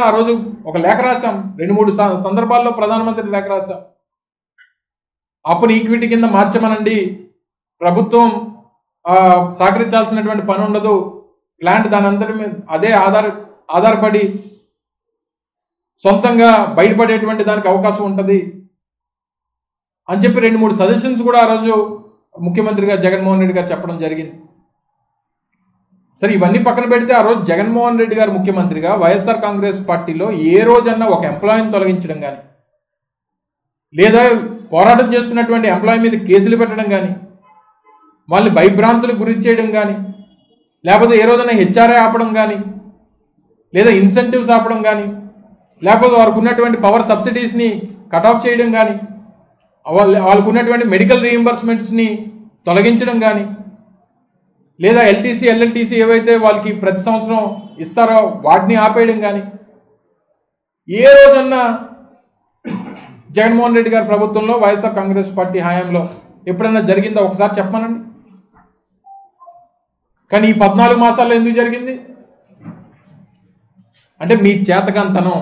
ఆ రోజు ఒక లేఖ రాశాం, 2-3 సందర్భాల్లో ప్రధానమంత్రి లేఖ రాశాం. అప్పుని ఈక్విటీ కింద మార్చమనండి, ప్రభుత్వం సహకరించాల్సినటువంటి పని ఉండదు, ప్లాంట్ దాని అందరి మీద అదే ఆధారపడి సొంతంగా బయటపడేటువంటి దానికి అవకాశం ఉంటుంది అని చెప్పి 2-3 సజెషన్స్ కూడా ఆ రోజు ముఖ్యమంత్రిగా జగన్మోహన్ రెడ్డి గారు చెప్పడం జరిగింది. సరే, ఇవన్నీ పక్కన పెడితే ఆ రోజు జగన్మోహన్ రెడ్డి గారు ముఖ్యమంత్రిగా వైఎస్ఆర్ కాంగ్రెస్ పార్టీలో ఏ రోజన్నా ఒక ఎంప్లాయీని తొలగించడం కానీ, లేదా పోరాటం చేస్తున్నటువంటి ఎంప్లాయీ మీద కేసులు పెట్టడం కానీ, వాళ్ళని భయభ్రాంతులకు గురి చేయడం కానీ, లేకపోతే ఏ రోజైనా హెచ్ఆర్ఏ ఆపడం కానీ, లేదా ఇన్సెంటివ్స్ ఆపడం కానీ, లేకపోతే వారికి ఉన్నటువంటి పవర్ సబ్సిడీస్ని కట్ ఆఫ్ చేయడం కానీ, వాళ్ళకు ఉన్నటువంటి మెడికల్ రీయింబర్స్మెంట్స్ని తొలగించడం కానీ, లేదా ఎల్టీసీ ఎల్ఎల్టీసీ ఏవైతే వాళ్ళకి ప్రతి సంవత్సరం ఇస్తారో వాటిని ఆపేయడం కానీ ఏ రోజన్నా జగన్మోహన్ రెడ్డి గారి ప్రభుత్వంలో వైఎస్ఆర్ కాంగ్రెస్ పార్టీ హయాంలో ఎప్పుడన్నా జరిగిందో ఒకసారి చెప్పమనండి. కానీ ఈ 14 మాసాల్లో ఎందుకు జరిగింది అంటే మీ చేతకాంతనం,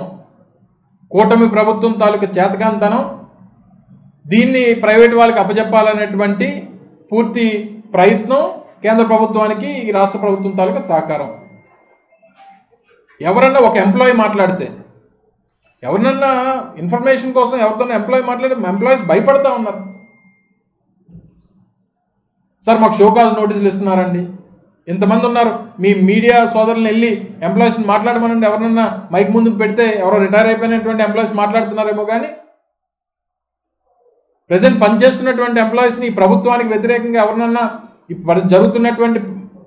కూటమి ప్రభుత్వం తాలూకు చేతకాంతనం, దీన్ని ప్రైవేట్ వాళ్ళకి అప్పచెప్పాలనేటువంటి పూర్తి ప్రయత్నం కేంద్ర ప్రభుత్వానికి ఈ రాష్ట్ర ప్రభుత్వం తాలూకు సహకారం. ఎవరన్నా ఒక ఎంప్లాయీ మాట్లాడితే, ఎవరినన్నా ఇన్ఫర్మేషన్ కోసం ఎవరితో ఎంప్లాయీ మాట్లాడితే ఎంప్లాయీస్ భయపడతా ఉన్నారు. సార్ మాకు షోకాజ్ నోటీసులు ఇస్తున్నారండి, ఇంతమంది ఉన్నారు, మీ మీడియా సోదరులను వెళ్ళి ఎంప్లాయీస్ని మాట్లాడమనండి, ఎవరినన్నా మైక్ ముందుకు పెడితే ఎవరో రిటైర్ అయిపోయినటువంటి ఎంప్లాయీస్ మాట్లాడుతున్నారేమో, కానీ ప్రజెంట్ పనిచేస్తున్నటువంటి ఎంప్లాయీస్ని ప్రభుత్వానికి వ్యతిరేకంగా ఎవరినన్నా జరుగుతున్నటువంటి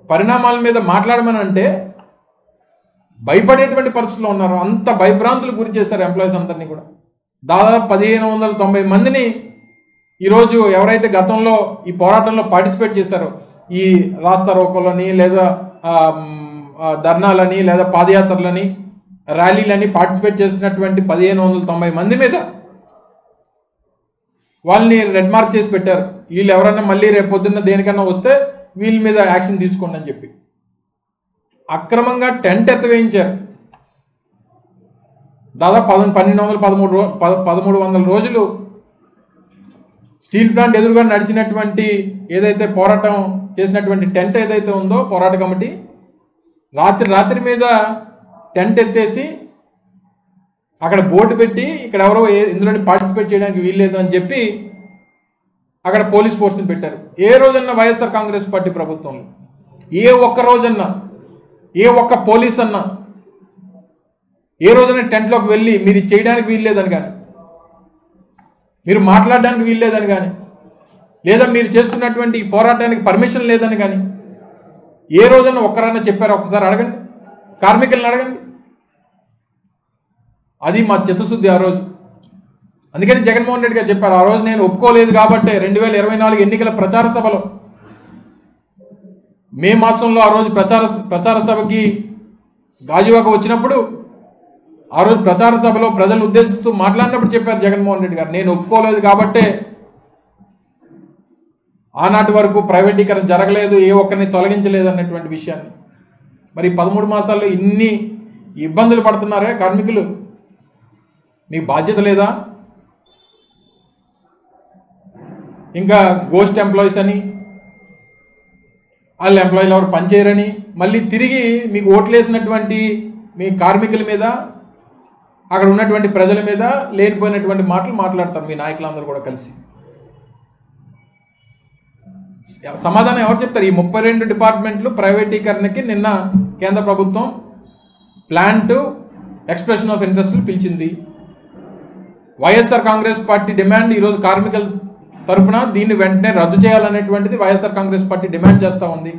పరిణామాల మీద మాట్లాడమని అంటే భయపడేటువంటి పరిస్థితుల్లో ఉన్నారు. అంత భయభ్రాంతులు గురి చేశారు ఎంప్లాయీస్ అందరినీ కూడా. దాదాపు 1590 మందిని ఈరోజు ఎవరైతే గతంలో ఈ పోరాటంలో పార్టిసిపేట్ చేశారో, ఈ రాస్తా రోకోలని, లేదా ధర్నాలని, లేదా పాదయాత్రలని, ర్యాలీలని పార్టిసిపేట్ చేసినటువంటి 1590 మంది మీద వాళ్ళని రెడ్ మార్క్ చేసి పెట్టారు. వీళ్ళు ఎవరన్నా మళ్ళీ రేపు పొద్దున్న దేనికన్నా వస్తే వీళ్ళ మీద యాక్షన్ తీసుకోండి అని చెప్పి అక్రమంగా టెంట్ ఎత్తవేయించారు. దాదాపు 1300 రోజులు స్టీల్ ప్లాంట్ ఎదురుగా నడిచినటువంటి ఏదైతే పోరాటం చేసినటువంటి టెంట్ ఏదైతే ఉందో పోరాట కమిటీ, రాత్రి మీద టెంట్ ఎత్తేసి అక్కడ బోర్డు పెట్టి ఇక్కడ ఎవరో ఇందులోని పార్టిసిపేట్ చేయడానికి వీల్లేదు అని చెప్పి అక్కడ పోలీస్ ఫోర్స్ని పెట్టారు. ఏ రోజన్నా వైఎస్ఆర్ కాంగ్రెస్ పార్టీ ప్రభుత్వంలో ఏ ఒక్క రోజన్నా ఏ ఒక్క పోలీస్ అన్నా ఏ రోజైనా టెంట్లోకి వెళ్ళి మీరు చేయడానికి వీల్లేదని కానీ, మీరు మాట్లాడడానికి వీల్లేదని కానీ, లేదా మీరు చేస్తున్నటువంటి ఈ పోరాటానికి పర్మిషన్ లేదని కానీ ఏ రోజైనా ఒక్కరైనా చెప్పారో ఒకసారి అడగండి, కార్మికులను అడగండి. అది మా చిత్తశుద్ధి ఆ రోజు. అందుకని జగన్మోహన్ రెడ్డి గారు చెప్పారు, ఆ రోజు నేను ఒప్పుకోలేదు కాబట్టి 2024 ఎన్నికల ప్రచార సభలో మే మాసంలో ఆ రోజు ప్రచార సభకి గాజువాక వచ్చినప్పుడు ఆ రోజు ప్రచార సభలో ప్రజలను ఉద్దేశిస్తూ మాట్లాడినప్పుడు చెప్పారు జగన్మోహన్ రెడ్డి గారు, నేను ఒప్పుకోలేదు కాబట్టే ఆనాటి వరకు ప్రైవేటీకరణ జరగలేదు, ఏ ఒక్కరిని తొలగించలేదు అన్నటువంటి విషయాన్ని. మరి 13 మాసాల్లో ఇన్ని ఇబ్బందులు పడుతున్నారే కార్మికులు, మీకు బాధ్యత లేదా? ఇంకా గోస్ట్ ఎంప్లాయీస్ అని, వాళ్ళ ఎంప్లాయీలు ఎవరు పనిచేయరని, మళ్ళీ తిరిగి మీకు ఓట్లేసినటువంటి మీ కార్మికుల మీద, అక్కడ ఉన్నటువంటి ప్రజల మీద లేనిపోయినటువంటి మాటలు మాట్లాడతారు మీ నాయకులందరూ కూడా కలిసి. సమాధానం ఎవరు చెప్తారు? ఈ 32 డిపార్ట్మెంట్లు ప్రైవేటీకరణకి నిన్న కేంద్ర ప్రభుత్వం ప్లాన్ టు ఎక్స్ప్రెషన్ ఆఫ్ ఇంట్రెస్ట్లు పిలిచింది. వైఎస్ఆర్ కాంగ్రెస్ పార్టీ డిమాండ్ ఈరోజు కార్మికుల తరపున దీన్ని వెంటనే రద్దు చేయాలనేటువంటిది వైఎస్ఆర్ కాంగ్రెస్ పార్టీ డిమాండ్ చేస్తూ ఉంది.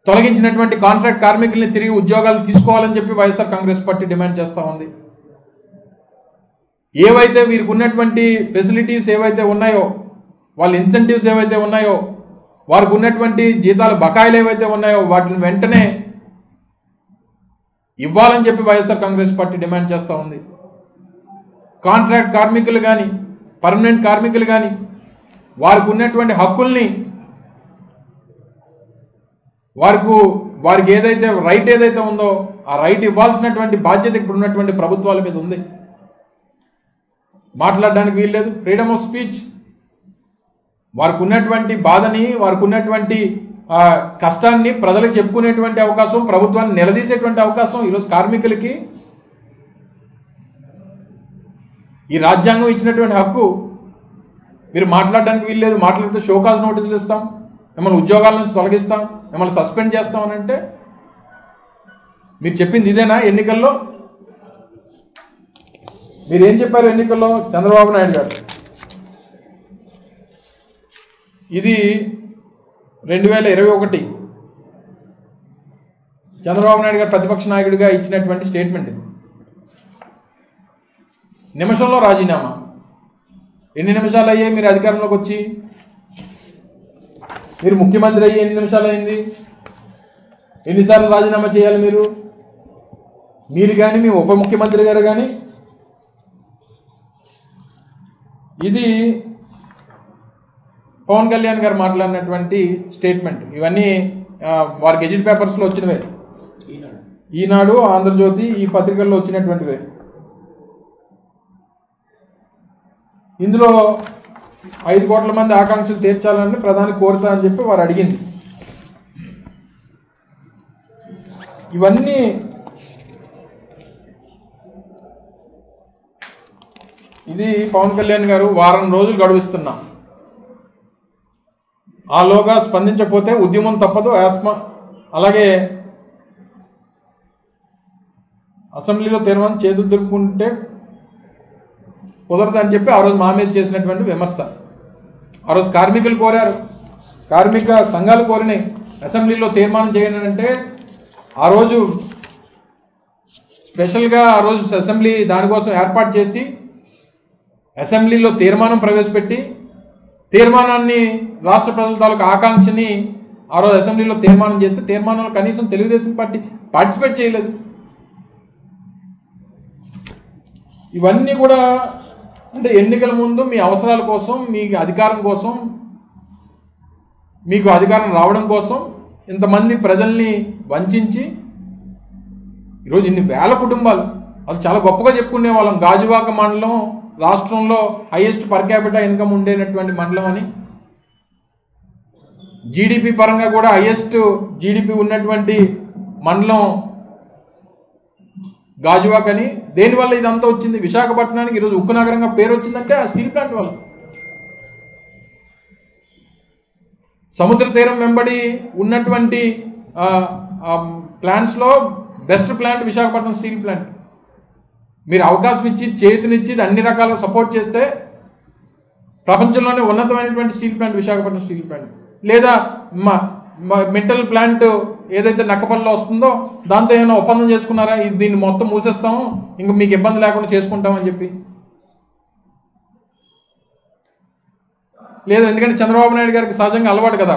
తొలగించినటువంటి కాంట్రాక్ట్ కార్మికుల్ని తిరిగి ఉద్యోగాలు తీసుకోవాలని చెప్పి వైఎస్ఆర్ కాంగ్రెస్ పార్టీ డిమాండ్ చేస్తూ ఉంది. ఏవైతే వీరికి ఉన్నటువంటి ఫెసిలిటీస్ ఏవైతే ఉన్నాయో, వాళ్ళ ఇన్సెంటివ్స్ ఏవైతే ఉన్నాయో, వారికి ఉన్నటువంటి జీతాల బకాయిలు ఏవైతే ఉన్నాయో వాటిని వెంటనే ఇవ్వాలని చెప్పి వైఎస్ఆర్ కాంగ్రెస్ పార్టీ డిమాండ్ చేస్తూ ఉంది. కాంట్రాక్ట్ కార్మికులు కానీ పర్మనెంట్ కార్మికులు కానీ వారికి ఉన్నటువంటి హక్కుల్ని వారికి వారికి ఏదైతే రైట్ ఏదైతే ఉందో ఆ రైట్ ఇవ్వాల్సినటువంటి బాధ్యత ఇప్పుడు ఉన్నటువంటి ప్రభుత్వాల మీద ఉంది. మాట్లాడడానికి వీల్లేదు. ఫ్రీడమ్ ఆఫ్ స్పీచ్, వారికి ఉన్నటువంటి బాధని, వారికి ఉన్నటువంటి కష్టాన్ని ప్రజలకు చెప్పుకునేటువంటి అవకాశం, ప్రభుత్వాన్ని నిలదీసేటువంటి అవకాశం ఈరోజు కార్మికులకి ఈ రాజ్యాంగం ఇచ్చినటువంటి హక్కు. మీరు మాట్లాడడానికి వీల్లేదు, మాట్లాడితే షోకాజ్ నోటీసులు ఇస్తాం, మిమ్మల్ని ఉద్యోగాల నుంచి తొలగిస్తాం, మిమ్మల్ని సస్పెండ్ చేస్తామని అంటే మీరు చెప్పింది ఇదేనా? ఎన్నికల్లో మీరేం చెప్పారు? ఎన్నికల్లో చంద్రబాబు నాయుడు గారు ఇది 2021 చంద్రబాబు నాయుడు గారు ప్రతిపక్ష నాయకుడిగా ఇచ్చినటువంటి స్టేట్మెంట్. నిమిషంలో రాజీనామా. ఎన్ని నిమిషాలు అయ్యాయి మీరు అధికారంలోకి వచ్చి? మీరు ముఖ్యమంత్రి అయ్యి ఎన్ని నిమిషాలు అయింది? ఎన్నిసార్లు రాజీనామా చేయాలి మీరు కానీ మీ ఉప ముఖ్యమంత్రి గారు కానీ? ఇది పవన్ కళ్యాణ్ గారు మాట్లాడినటువంటి స్టేట్మెంట్. ఇవన్నీ వారి గెజిట్ పేపర్స్లో వచ్చినవే, ఈనాడు, ఆంధ్రజ్యోతి, ఈ పత్రికల్లో వచ్చినటువంటివే. ఇందులో 5 కోట్ల మంది ఆకాంక్షలు తీర్చాలని ప్రధాని కోరుతా అని చెప్పి వారు అడిగింది. ఇవన్నీ ఇది పవన్ కళ్యాణ్ గారు వారం రోజులు గడువిస్తున్నాం, ఆలోగా స్పందించకపోతే ఉద్యమం తప్పదు, అలాగే అసెంబ్లీలో తీర్మానం చేతులు దులుపుకుంటే కుదరదని చెప్పి ఆ రోజు మా మీద చేసినటువంటి విమర్శ. ఆ రోజు కార్మికులు కోరారు, కార్మిక సంఘాలు కోరినాయి అసెంబ్లీలో తీర్మానం చేయండి అంటే, ఆ రోజు స్పెషల్గా ఆ రోజు అసెంబ్లీ దానికోసం ఏర్పాటు చేసి అసెంబ్లీలో తీర్మానం ప్రవేశపెట్టి తీర్మానాన్ని రాష్ట్ర ప్రజల తాలూకు ఆకాంక్షని ఆ రోజు అసెంబ్లీలో తీర్మానం చేస్తే తీర్మానంలో కనీసం తెలుగుదేశం పార్టీ పార్టిసిపేట్ చేయలేదు. ఇవన్నీ కూడా అంటే ఎన్నికల ముందు మీ అవసరాల కోసం, మీ అధికారం కోసం, మీకు అధికారం రావడం కోసం ఇంతమంది ప్రజల్ని వంచి ఈరోజు ఇన్ని వేల కుటుంబాలు, అది చాలా గొప్పగా చెప్పుకునే వాళ్ళం. గాజువాక మండలం రాష్ట్రంలో హైయెస్ట్ పర్ క్యాపిటా ఇన్కమ్ ఉండేటటువంటి మండలం అని, జీడిపి పరంగా కూడా హైయెస్ట్ జీడిపి ఉన్నటువంటి మండలం గాజువాక్ అని. దేనివల్ల ఇదంతా వచ్చింది? విశాఖపట్నానికి ఈరోజు ఉక్కు నగరంగా పేరు వచ్చిందంటే ఆ స్టీల్ ప్లాంట్ వల్ల. సముద్ర తీరం వెంబడి ఉన్నటువంటి ప్లాంట్స్లో best plant Visakhapatnam steel plant. మీరు అవకాశం ఇచ్చి, చేతునిచ్చి, అన్ని రకాలుగా సపోర్ట్ చేస్తే ప్రపంచంలోనే ఉన్నతమైనటువంటి steel plant Visakhapatnam steel plant. లేదా మెటల్ ప్లాంట్ ఏదైతే నక్కపల్లిలో వస్తుందో దాంతో ఏమైనా ఒప్పందం చేసుకున్నారా? దీన్ని మొత్తం మూసేస్తాము, ఇంకా మీకు ఇబ్బంది లేకుండా చేసుకుంటామని చెప్పి లేదు. ఎందుకంటే చంద్రబాబు నాయుడు గారికి సహజంగా అలవాటు కదా,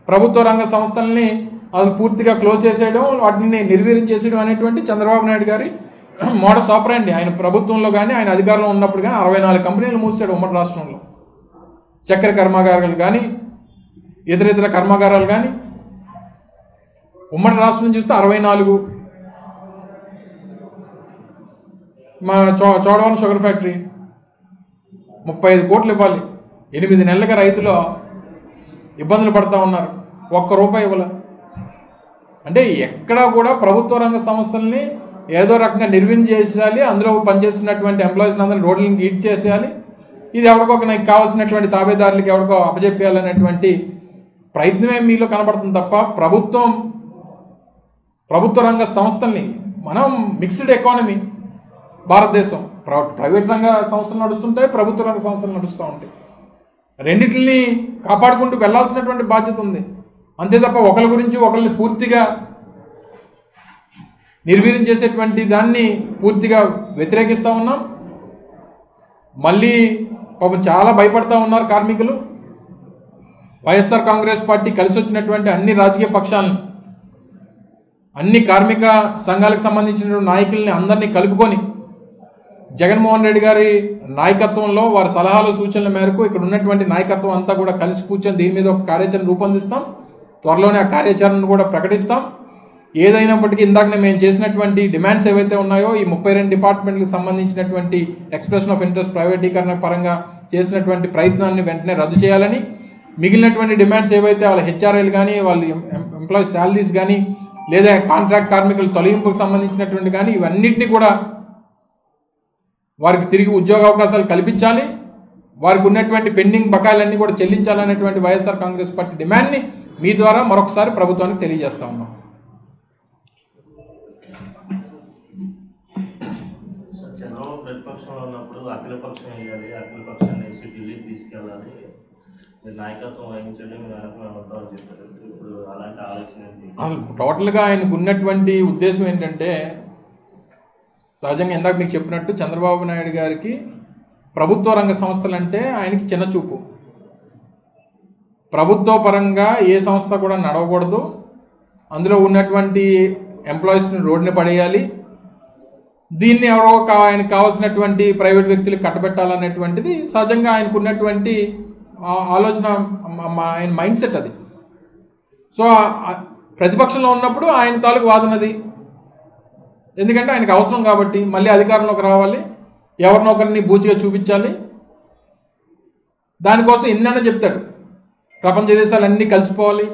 ప్రభుత్వ రంగ సంస్థల్ని అది పూర్తిగా క్లోజ్ చేసేయడం, వాటిని నిర్వీర్యం చేసేయడం అనేటువంటి చంద్రబాబు నాయుడు గారి మోడస్ ఆపరాండి. ఆయన ప్రభుత్వంలో కానీ ఆయన అధికారంలో ఉన్నప్పుడు కానీ 64 కంపెనీలు మూసాడు ఉమ్మడి రాష్ట్రంలో. చక్కెర కర్మాగారాలు కానీ, ఇతర కర్మాగారాలు కానీ ఉమ్మడి రాష్ట్రం చూస్తే 64. మా చోడవరం షుగర్ ఫ్యాక్టరీ 35 కోట్లు ఇవ్వాలి, 8 నెలలుగా రైతులు ఇబ్బందులు పడతా ఉన్నారు, ₹1 ఇవ్వాల. అంటే ఎక్కడా కూడా ప్రభుత్వ రంగ సంస్థల్ని ఏదో రకంగా నిర్వీర్యం చేసేయాలి, అందులో పనిచేస్తున్నటువంటి ఎంప్లాయీస్ని అందరూ రోడ్లను గీట్ చేసేయాలి, ఇది ఎవరికో నాకు కావాల్సినటువంటి తాబేదారులకి ఎవరికో అప్పచెప్పేయాలనేటువంటి ప్రయత్నమే మీలో కనబడుతుంది తప్ప ప్రభుత్వ రంగ సంస్థల్ని, మనం మిక్స్డ్ ఎకానమీ భారతదేశం, ప్రైవేట్ రంగ సంస్థలు నడుస్తుంటాయి, ప్రభుత్వ రంగ సంస్థలు నడుస్తూ ఉంటాయి. రెండింటిని కాపాడుకుంటూ వెళ్లాల్సినటువంటి బాధ్యత ఉంది. అంతే తప్ప ఒకరి గురించి ఒకరిని పూర్తిగా నిర్వీర్యం చేసేటువంటి దాన్ని పూర్తిగా వ్యతిరేకిస్తూ ఉన్నాం. మళ్ళీ పాపం చాలా భయపడతా ఉన్నారు కార్మికులు. వైఎస్ఆర్ కాంగ్రెస్ పార్టీ కలిసి వచ్చినటువంటి అన్ని రాజకీయ పక్షాలను, అన్ని కార్మిక సంఘాలకు సంబంధించిన నాయకుల్ని అందరినీ కలుపుకొని జగన్మోహన్ రెడ్డి గారి నాయకత్వంలో వారి సలహాలు సూచనల మేరకు ఇక్కడ ఉన్నటువంటి నాయకత్వం అంతా కూడా కలిసి కూర్చొని దీని మీద ఒక కార్యాచరణ రూపొందిస్తాం. త్వరలోనే ఆ కార్యాచరణను కూడా ప్రకటిస్తాం. ఏదైనప్పటికీ ఇందాక మేము చేసినటువంటి డిమాండ్స్ ఏవైతే ఉన్నాయో ఈ 32 డిపార్ట్మెంట్లకు సంబంధించినటువంటి ఎక్స్ప్రెషన్ ఆఫ్ ఇంట్రెస్ట్ ప్రైవేటీకరణ పరంగా చేసినటువంటి ప్రయత్నాన్ని వెంటనే రద్దు చేయాలని, మిగిలినటువంటి డిమాండ్స్ ఏవైతే వాళ్ళ హెచ్ఆర్ఐలు కానీ వాళ్ళ ఎంప్లాయీస్ శాలరీస్ కానీ లేదా కాంట్రాక్ట్ కార్మికుల తొలగింపుకు సంబంధించినటువంటి కానీ ఇవన్నింటినీ కూడా వారికి తిరిగి ఉద్యోగ అవకాశాలు కల్పించాలి, వారికి ఉన్నటువంటి పెండింగ్ బకాయిలన్నీ కూడా చెల్లించాలనేటువంటి వైఎస్ఆర్ కాంగ్రెస్ పార్టీ డిమాండ్ని మీ ద్వారా మరొకసారి ప్రభుత్వానికి తెలియజేస్తా ఉన్నాం. ప్రతిపక్షంలో ఉన్నప్పుడు అఖిలపక్షం వేయాలి, అఖిలపక్షాన్ని ఢిల్లీకి తీసుకెళ్ళాలి, మీరు నాయకత్వం వహించండి, మీరు వెనక చెప్పారు. ఇప్పుడు అలాంటి ఆలోచన టోటల్గా ఆయనకు ఉన్నటువంటి ఉద్దేశం ఏంటంటే, సహజంగా ఇందాక మీకు చెప్పినట్టు చంద్రబాబు నాయుడు గారికి ప్రభుత్వ రంగ సంస్థలు అంటే ఆయనకి చిన్న చూపు. ప్రభుత్వ పరంగా ఏ సంస్థ కూడా నడవకూడదు, అందులో ఉన్నటువంటి ఎంప్లాయీస్ని రోడ్డుని పడేయాలి, దీన్ని ఎవరో ఆయనకు కావాల్సినటువంటి ప్రైవేట్ వ్యక్తులకు కట్టబెట్టాలనేటువంటిది సహజంగా ఆయనకు ఉన్నటువంటి ఆలోచన, ఆయన మైండ్ సెట్ అది. సో ప్రతిపక్షంలో ఉన్నప్పుడు ఆయన తాలూకు వాదనది, ఎందుకంటే ఆయనకు అవసరం కాబట్టి. మళ్ళీ అధికారంలోకి రావాలి, ఎవరినొకరిని బూచిగా చూపించాలి, దానికోసం ఎన్నైనా చెప్తాడు. ప్రపంచ దేశాలన్నీ కలిసిపోవాలి,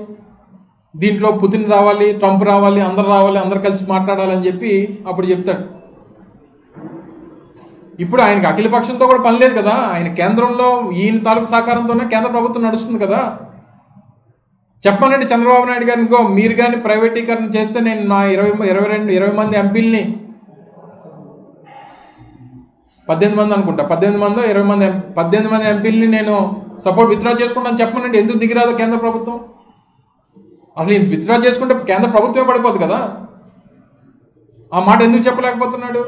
దీంట్లో పుతిన్ రావాలి, ట్రంప్ రావాలి, అందరు కలిసి మాట్లాడాలని చెప్పి అప్పుడు చెప్తాడు. ఇప్పుడు ఆయనకి అఖిల పక్షంతో కూడా పని లేదు కదా, ఆయన కేంద్రంలో ఈయన తాలూకు సహకారంతోనే కేంద్ర ప్రభుత్వం నడుస్తుంది కదా. చెప్పనండి చంద్రబాబు నాయుడు గారిని, మీరు కానీ ప్రైవేటీకరణ చేస్తే నేను నా 20 మంది ఎంపీలని, 18 మంది అనుకుంటా, 18 మందో 18 మంది ఎంపీలని నేను సపోర్ట్ విత్డ్రా చేసుకుంటాను చెప్పనండి. ఎందుకు దిగిరాదు కేంద్ర ప్రభుత్వం? అసలు ఈయన విత్డ్రా చేసుకుంటే కేంద్ర ప్రభుత్వమే పడిపోదు కదా. ఆ మాట ఎందుకు చెప్పలేకపోతున్నాడు?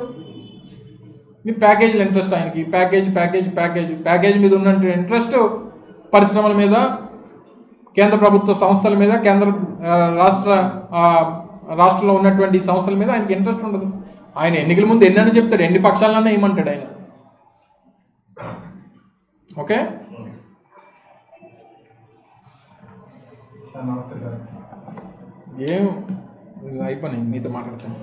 మీ ప్యాకేజీల ఇంట్రెస్ట్ ఆయనకి, ప్యాకేజ్ మీద ఉన్న ఇంట్రెస్ట్ పరిశ్రమల మీద, కేంద్ర ప్రభుత్వ సంస్థల మీద, రాష్ట్రంలో ఉన్నటువంటి సంస్థల మీద ఆయనకి ఇంట్రెస్ట్ ఉండదు. ఆయన ఎన్నికల ముందు ఎన్నని చెప్తాడు, ఎన్ని పక్షాలన్నా ఏమంటాడు ఆయన. ఓకే, ఏం అయిపోయినాయి మీతో మాట్లాడతాను.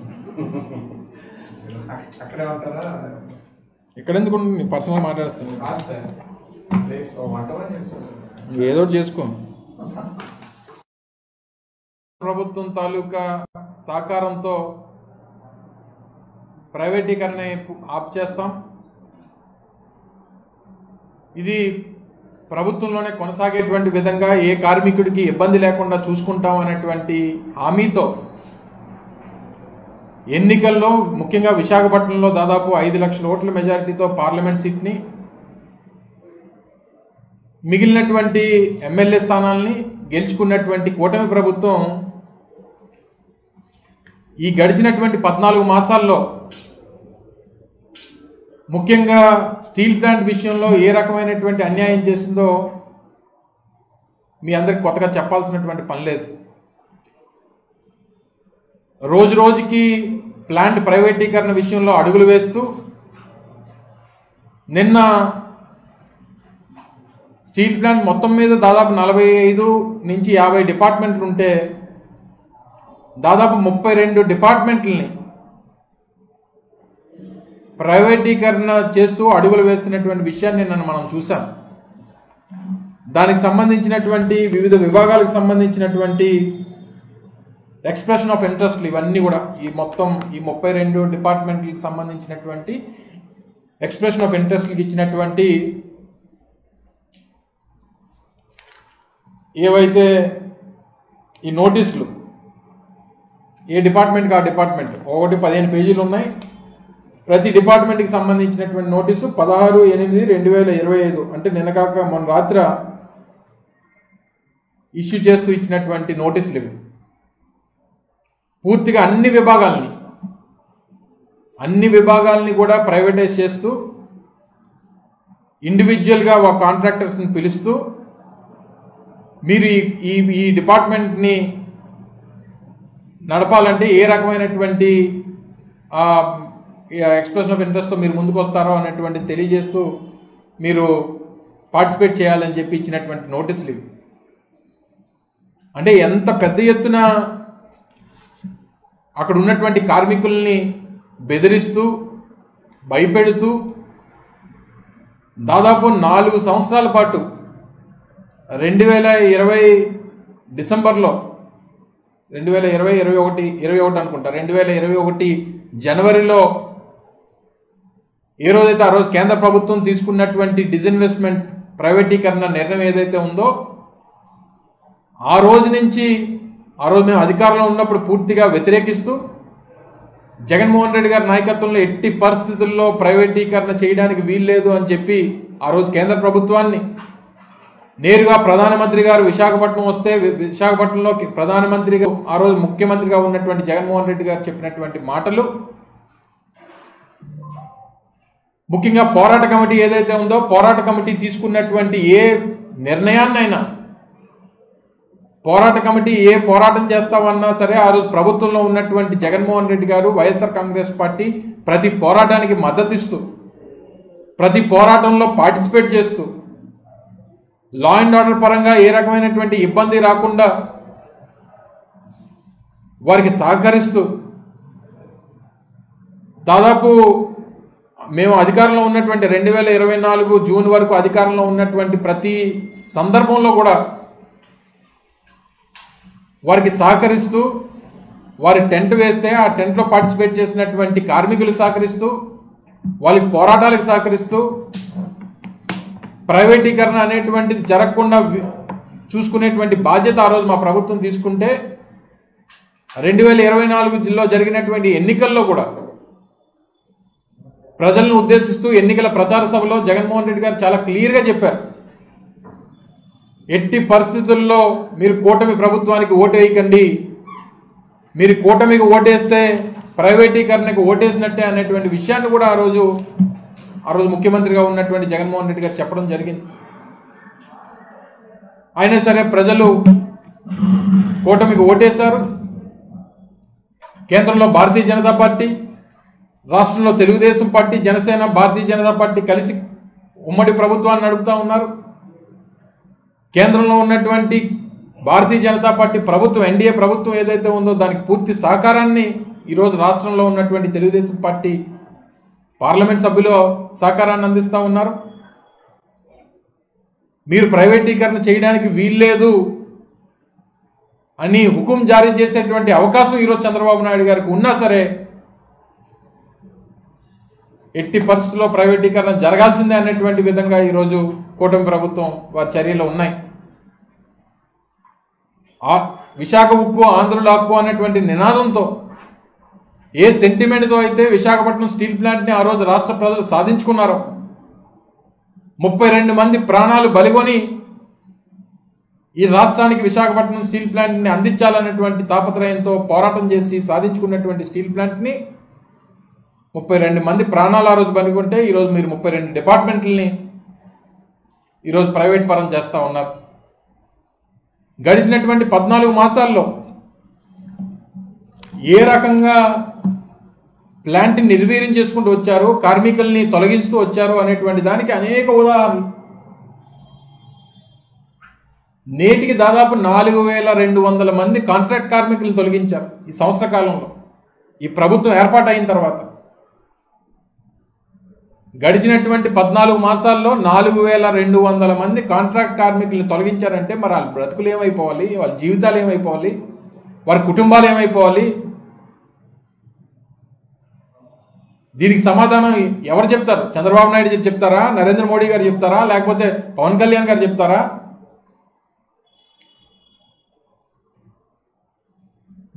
ఎక్కడెందుకు పర్సనల్ మాట్లాడుతాను, ఏదో చేసుకో. ప్రభుత్వం తాలూకా సహకారంతో ప్రైవేటీకరణ ఆప్ చేస్తాం, ఇది ప్రభుత్వంలోనే కొనసాగేటువంటి విధంగా ఏ కార్మికుడికి ఇబ్బంది లేకుండా చూసుకుంటాం అనేటువంటి హామీతో ఎన్నికల్లో ముఖ్యంగా విశాఖపట్నంలో దాదాపు 5 లక్షల ఓట్ల మెజారిటీతో పార్లమెంట్ సీట్ని, మిగిలినటువంటి ఎమ్మెల్యే స్థానాల్ని గెలుచుకున్నటువంటి కూటమి ప్రభుత్వం ఈ గడిచినటువంటి 14 మాసాల్లో ముఖ్యంగా స్టీల్ ప్లాంట్ విషయంలో ఏ రకమైనటువంటి అన్యాయం చేసిందో మీ అందరికి కొత్తగా చెప్పాల్సినటువంటి పని లేదు. రోజు రోజుకి ప్లాంట్ ప్రైవేటీకరణ విషయంలో అడుగులు వేస్తూ, నిన్న స్టీల్ ప్లాంట్ మొత్తం మీద దాదాపు 45 నుంచి 50 డిపార్ట్మెంట్లు ఉంటే దాదాపు 32 డిపార్ట్మెంట్లని ప్రైవేటీకరణ చేస్తూ అడుగులు వేస్తున్నటువంటి విషయాన్ని నిన్న మనం చూసాం. దానికి సంబంధించినటువంటి వివిధ విభాగాలకు సంబంధించినటువంటి ఎక్స్ప్రెషన్ ఆఫ్ ఇంట్రెస్ట్లు ఇవన్నీ కూడా ఈ 32 డిపార్ట్మెంట్లకు సంబంధించినటువంటి ఎక్స్ప్రెషన్ ఆఫ్ ఇంట్రెస్ట్లకు ఇచ్చినటువంటి ఏవైతే ఈ నోటీసులు, ఏ డిపార్ట్మెంట్కి ఆ డిపార్ట్మెంట్ ఒకటి 15 పేజీలు ఉన్నాయి. ప్రతి డిపార్ట్మెంట్కి సంబంధించినటువంటి నోటీసు 16/8/2025 అంటే నిన్న కాక మొన్న రాత్రి ఇష్యూ చేస్తూ ఇచ్చినటువంటి నోటీసులు ఇవి. పూర్తిగా అన్ని విభాగాల్ని కూడా ప్రైవేటైజ్ చేస్తూ, ఇండివిజువల్గా కాంట్రాక్టర్స్ని పిలుస్తూ, మీరు ఈ డిపార్ట్మెంట్ని నడపాలంటే ఏ రకమైనటువంటి ఎక్స్ప్రెషన్ ఆఫ్ ఇంట్రెస్ట్తో మీరు ముందుకు వస్తారో అనేటువంటి తెలియజేస్తూ మీరు పార్టిసిపేట్ చేయాలని చెప్పి ఇచ్చినటువంటి నోటీసులు ఇవి. అంటే ఎంత పెద్ద ఎత్తున అక్కడ ఉన్నటువంటి కార్మికుల్ని బెదిరిస్తూ భయపెడుతూ దాదాపు 4 సంవత్సరాల పాటు 2020 డిసెంబర్లో 2021 అనుకుంటా 2021 జనవరిలో ఏ రోజైతే ఆ రోజు కేంద్ర ప్రభుత్వం తీసుకున్నటువంటి డిజిన్వెస్ట్మెంట్ ప్రైవేటీకరణ నిర్ణయం ఏదైతే ఉందో ఆ రోజు నుంచి ఆ రోజు మేము అధికారంలో ఉన్నప్పుడు పూర్తిగా వ్యతిరేకిస్తూ జగన్మోహన్ రెడ్డి గారి నాయకత్వంలో ఎట్టి పరిస్థితుల్లో ప్రైవేటీకరణ చేయడానికి వీల్లేదు అని చెప్పి ఆ రోజు కేంద్ర ప్రభుత్వాన్ని నేరుగా ప్రధానమంత్రి గారు విశాఖపట్నం వస్తే విశాఖపట్నంలో ప్రధానమంత్రిగా ఆ రోజు ముఖ్యమంత్రిగా ఉన్నటువంటి జగన్మోహన్ రెడ్డి గారు చెప్పినటువంటి మాటలు, ముఖ్యంగా పోరాట కమిటీ ఏదైతే ఉందో పోరాట కమిటీ తీసుకున్నటువంటి ఏ నిర్ణయాన్నైనా పోరాట కమిటీ ఏ పోరాటం చేస్తామన్నా సరే ఆ రోజు ప్రభుత్వంలో ఉన్నటువంటి జగన్మోహన్ రెడ్డి గారు వైఎస్ఆర్ కాంగ్రెస్ పార్టీ ప్రతి పోరాటానికి మద్దతిస్తూ ప్రతి పోరాటంలో పార్టిసిపేట్ చేస్తూ లా అండ్ ఆర్డర్ పరంగా ఏ రకమైనటువంటి ఇబ్బంది రాకుండా వారికి సహకరిస్తూ దాదాపు మేము అధికారంలో ఉన్నటువంటి 2024 జూన్ వరకు అధికారంలో ఉన్నటువంటి ప్రతి సందర్భంలో కూడా వారికి సహకరిస్తూ వారి టెంట్ వేస్తే ఆ టెంట్లో పార్టిసిపేట్ చేసినటువంటి కార్మికులకు సహకరిస్తూ వాళ్ళకి పోరాటాలకు సహకరిస్తూ ప్రైవేటీకరణ అనేటువంటిది జరగకుండా చూసుకునేటువంటి బాధ్యత ఆ రోజు మా ప్రభుత్వం తీసుకుంటే 2024లో జరిగినటువంటి ఎన్నికల్లో కూడా ప్రజలను ఉద్దేశిస్తూ ఎన్నికల ప్రచార సభలో జగన్మోహన్ రెడ్డి గారు చాలా క్లియర్గా చెప్పారు, ఎట్టి పరిస్థితుల్లో మీరు కూటమి ప్రభుత్వానికి ఓటేయకండి, మీరు కూటమికి ఓటేస్తే ప్రైవేటీకరణకు ఓటేసినట్టే అనేటువంటి విషయాన్ని కూడా ఆ రోజు ముఖ్యమంత్రిగా ఉన్నటువంటి జగన్మోహన్ రెడ్డి గారు చెప్పడం జరిగింది. అయినా సరే ప్రజలు కూటమికి ఓటేశారు. కేంద్రంలో భారతీయ జనతా పార్టీ, రాష్ట్రంలో తెలుగుదేశం పార్టీ, జనసేన, భారతీయ జనతా పార్టీ కలిసి ఉమ్మడి ప్రభుత్వాన్ని నడుపుతా ఉన్నారు. కేంద్రంలో ఉన్నటువంటి భారతీయ జనతా పార్టీ ప్రభుత్వం ఎన్డీఏ ప్రభుత్వం ఏదైతే ఉందో దానికి పూర్తి సహకారాన్ని ఈరోజు రాష్ట్రంలో ఉన్నటువంటి తెలుగుదేశం పార్టీ పార్లమెంట్ సభ్యులు సహకారాన్ని అందిస్తూ ఉన్నారు. మీరు ప్రైవేటీకరణ చేయడానికి వీల్లేదు అని హుకుం జారీ చేసేటువంటి అవకాశం ఈరోజు చంద్రబాబు నాయుడు గారికి ఉన్నా సరే ఎట్టి పరిస్థితుల్లో ప్రైవేటీకరణ జరగాల్సిందే అనేటువంటి విధంగా ఈరోజు కూటమి ప్రభుత్వం వారి చర్యలు ఉన్నాయి. విశాఖ ఉక్కు ఆంధ్రుల హక్కు అనేటువంటి నినాదంతో ఏ సెంటిమెంట్తో అయితే విశాఖపట్నం స్టీల్ ప్లాంట్ని ఆ రోజు రాష్ట్ర ప్రజలు సాధించుకున్నారో 32 మంది ప్రాణాలు బలిగొని ఈ రాష్ట్రానికి విశాఖపట్నం స్టీల్ ప్లాంట్ని అందించాలన్నటువంటి తాపత్రయంతో పోరాటం చేసి సాధించుకున్నటువంటి స్టీల్ ప్లాంట్ని 32 మంది ప్రాణాలు ఆ రోజు బలిగొంటే ఈరోజు మీరు 32 డిపార్ట్మెంట్లని ఈరోజు ప్రైవేట్ పరం చేస్తూ ఉన్నారు. గడిచినటువంటి 14 మాసాల్లో ఏ రకంగా ప్లాంట్ని నిర్వీర్యం చేసుకుంటూ వచ్చారు, కార్మికుల్ని తొలగిస్తూ వచ్చారు అనేటువంటి దానికి అనేక ఉదాహరణలు. నేటికి దాదాపు 4200 మంది కాంట్రాక్ట్ కార్మికులను తొలగించారు ఈ సంవత్సర కాలంలో. ఈ ప్రభుత్వం ఏర్పాటు అయిన తర్వాత గడిచినటువంటి 14 మాసాల్లో 4200 మంది కాంట్రాక్ట్ కార్మికులను తొలగించారంటే మరి వాళ్ళ బ్రతుకులు ఏమైపోవాలి, వాళ్ళ జీవితాలు ఏమైపోవాలి, వారి కుటుంబాలు ఏమైపోవాలి? దీనికి సమాధానం ఎవరు చెప్తారు? చంద్రబాబు నాయుడు చెప్తారా, నరేంద్ర మోడీ గారు చెప్తారా, లేకపోతే పవన్ కళ్యాణ్ గారు చెప్తారా?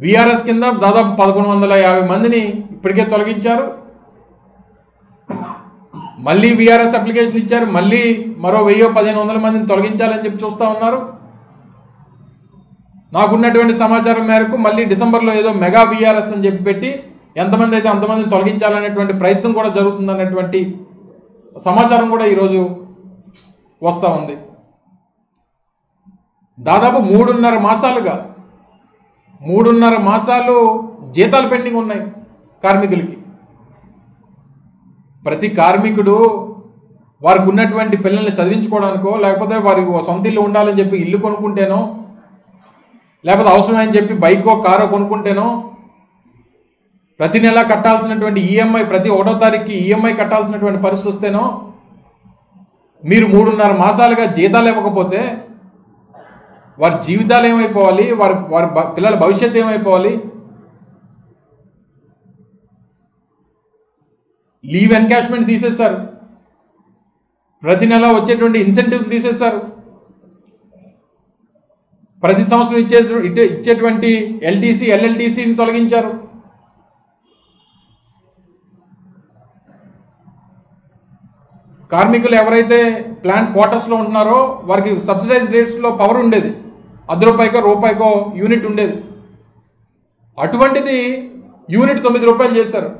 వీఆర్ఎస్ కింద దాదాపు 1150 మందిని ఇప్పటికే తొలగించారు. మళ్ళీ వీఆర్ఎస్ అప్లికేషన్ ఇచ్చారు, మళ్ళీ మరో 1000-1500 మందిని తొలగించాలని చెప్పి చూస్తూ ఉన్నారు. నాకున్నటువంటి సమాచారం మేరకు మళ్ళీ డిసెంబర్లో ఏదో మెగా వీఆర్ఎస్ అని చెప్పి పెట్టి ఎంతమంది అయితే అంతమందిని తొలగించాలనేటువంటి ప్రయత్నం కూడా జరుగుతుందనేటువంటి సమాచారం కూడా ఈరోజు వస్తూ ఉంది. దాదాపు 3.5 మాసాలు జీతాలు పెండింగ్ ఉన్నాయి కార్మికులకి. ప్రతి కార్మికుడు వారికి ఉన్నటువంటి పిల్లల్ని చదివించుకోవడానికో, లేకపోతే వారికి సొంత ఇల్లు ఉండాలని చెప్పి ఇల్లు కొనుక్కుంటేనో, లేకపోతే అవసరమని చెప్పి బైకో కారో కొనుక్కుంటేనో ప్రతి నెల కట్టాల్సినటువంటి ఈఎంఐ ప్రతి 1వ తారీఖుకి ఈఎంఐ కట్టాల్సినటువంటి పరిస్థితి వస్తేనో, మీరు 3.5 మాసాలుగా జీతాలు ఇవ్వకపోతే వారి జీవితాలు ఏమైపోవాలి, వారి పిల్లల భవిష్యత్తు ఏమైపోవాలి? లీవ్ ఎన్కాష్మెంట్ తీసేశారు, ప్రతి నెల వచ్చేటువంటి ఇన్సెంటివ్ తీసేశారు, ప్రతి సంవత్సరం ఇచ్చేటువంటి ఎల్టీసీ ఎల్ఎల్టీసీని తొలగించారు. కార్మికులు ఎవరైతే ప్లాంట్ క్వార్టర్స్లో ఉంటున్నారో వారికి సబ్సిడైజ్డ్ రేట్స్లో పవర్ ఉండేది, ₹1 యూనిట్ ఉండేది. అటువంటిది యూనిట్ ₹9 చేశారు.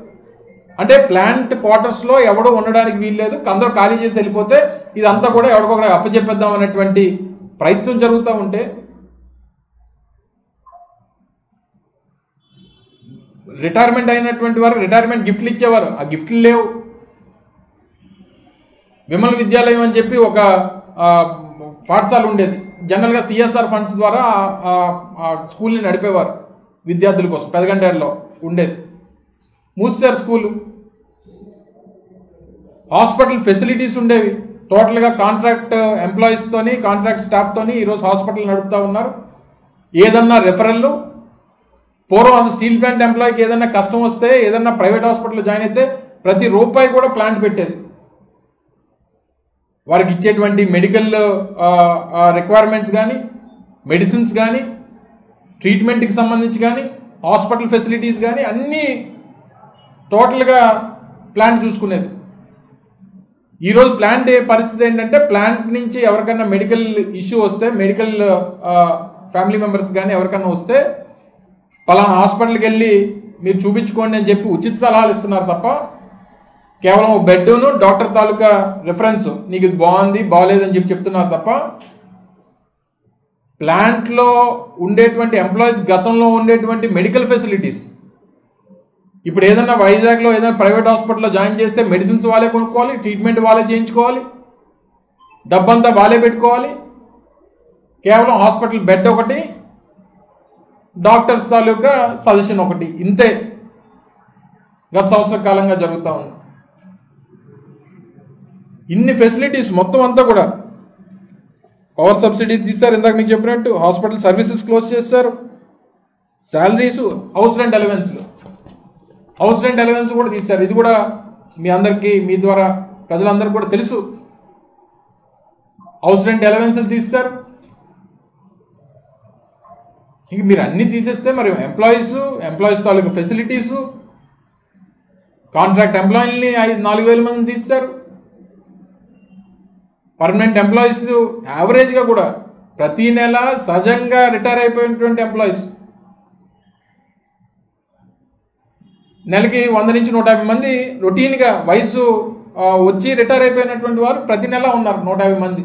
అంటే ప్లాంట్ క్వార్టర్స్లో ఎవడో ఉండడానికి వీల్లేదు, అందరూ ఖాళీ చేసి వెళ్ళిపోతే ఇదంతా కూడా ఎవరికొకటి అప్పచెప్పేద్దాం అనేటువంటి ప్రయత్నం జరుగుతూ ఉంటే, రిటైర్మెంట్ అయినటువంటి వారు రిటైర్మెంట్ గిఫ్ట్లు ఇచ్చేవారు, ఆ గిఫ్ట్లు లేవు. విమల్ విద్యాలయం అని చెప్పి ఒక పాఠశాల ఉండేది, జనరల్గా సిఎస్ఆర్ ఫండ్స్ ద్వారా ఆ స్కూల్ని నడిపేవారు విద్యార్థుల కోసం, పెదగంటేరులో ఉండేది. మూసారు స్కూలు. హాస్పిటల్ ఫెసిలిటీస్ ఉండేవి, టోటల్గా కాంట్రాక్ట్ ఎంప్లాయీస్తోని కాంట్రాక్ట్ స్టాఫ్తోని ఈరోజు హాస్పిటల్ నడుపుతూ ఉన్నారు. ఏదన్నా రెఫరల్, పూర్వం అసలు స్టీల్ ప్లాంట్ ఎంప్లాయీకి ఏదన్నా కష్టం వస్తే, ఏదన్నా ప్రైవేట్ హాస్పిటల్లో జాయిన్ అయితే ప్రతి రూపాయి కూడా ప్లాంట్ పెట్టేది. వారికి ఇచ్చేటువంటి మెడికల్ రిక్వైర్మెంట్స్ కానీ, మెడిసిన్స్ కానీ, ట్రీట్మెంట్కి సంబంధించి కానీ, హాస్పిటల్ ఫెసిలిటీస్ కానీ అన్నీ టోటల్గా ప్లాంట్ చూసుకునేది. ఈరోజు ప్లాంట్ పరిస్థితి ఏంటంటే, ప్లాంట్ నుంచి ఎవరికైనా మెడికల్ ఇష్యూ వస్తే, మెడికల్ ఫ్యామిలీ మెంబర్స్ కానీ ఎవరికైనా వస్తే పలానా హాస్పిటల్కి వెళ్ళి మీరు చూపించుకోండి అని చెప్పి ఉచిత సలహాలు ఇస్తున్నారు తప్ప, కేవలం బెడ్ను డాక్టర్ తాలూకా రిఫరెన్స్ నీకు ఇది బాగుంది బాగోలేదని చెప్పి చెప్తున్నారు తప్ప, ప్లాంట్లో ఉండేటువంటి ఎంప్లాయీస్ గతంలో ఉండేటువంటి మెడికల్ ఫెసిలిటీస్, ఇప్పుడు ఏదన్నా వైజాగ్లో ఏదైనా ప్రైవేట్ హాస్పిటల్లో జాయిన్ చేస్తే మెడిసిన్స్ వాళ్ళే కొనుక్కోవాలి, ట్రీట్మెంట్ వాళ్ళే చేయించుకోవాలి, డబ్బంతా వాళ్ళే పెట్టుకోవాలి. కేవలం హాస్పిటల్ బెడ్ ఒకటి, డాక్టర్స్ తాలూకా సజెషన్ ఒకటి, ఇంతే గత సంవత్సర కాలంగా జరుగుతూ ఉంది. ఇన్ని ఫెసిలిటీస్ మొత్తం అంతా కూడా, పవర్ సబ్సిడీ తీశారు, ఇందాక మీకు చెప్పినట్టు హాస్పిటల్ సర్వీసెస్ క్లోజ్ చేశారు, శాలరీస్, హౌస్ రెంట్ అలవెన్స్ కూడా తీశారు. ఇది కూడా మీ అందరికీ, మీ ద్వారా ప్రజలందరికీ కూడా తెలుసు. హౌస్ రెంట్ అలవెన్స్లు తీస్తారు. ఇంక మీరు అన్నీ తీసేస్తే మరి ఎంప్లాయీస్ తాలూకు ఫెసిలిటీసు, కాంట్రాక్ట్ ఎంప్లాయీలని 4,000 మందిని తీస్తారు. పర్మనెంట్ ఎంప్లాయీస్ యావరేజ్గా కూడా ప్రతి నెల సహజంగా రిటైర్ అయిపోయినటువంటి ఎంప్లాయీస్ నెలకి 100 నుంచి 150 మంది రొటీన్గా వయసు వచ్చి రిటైర్ అయిపోయినటువంటి వారు ప్రతి నెల ఉన్నారు 150 మంది.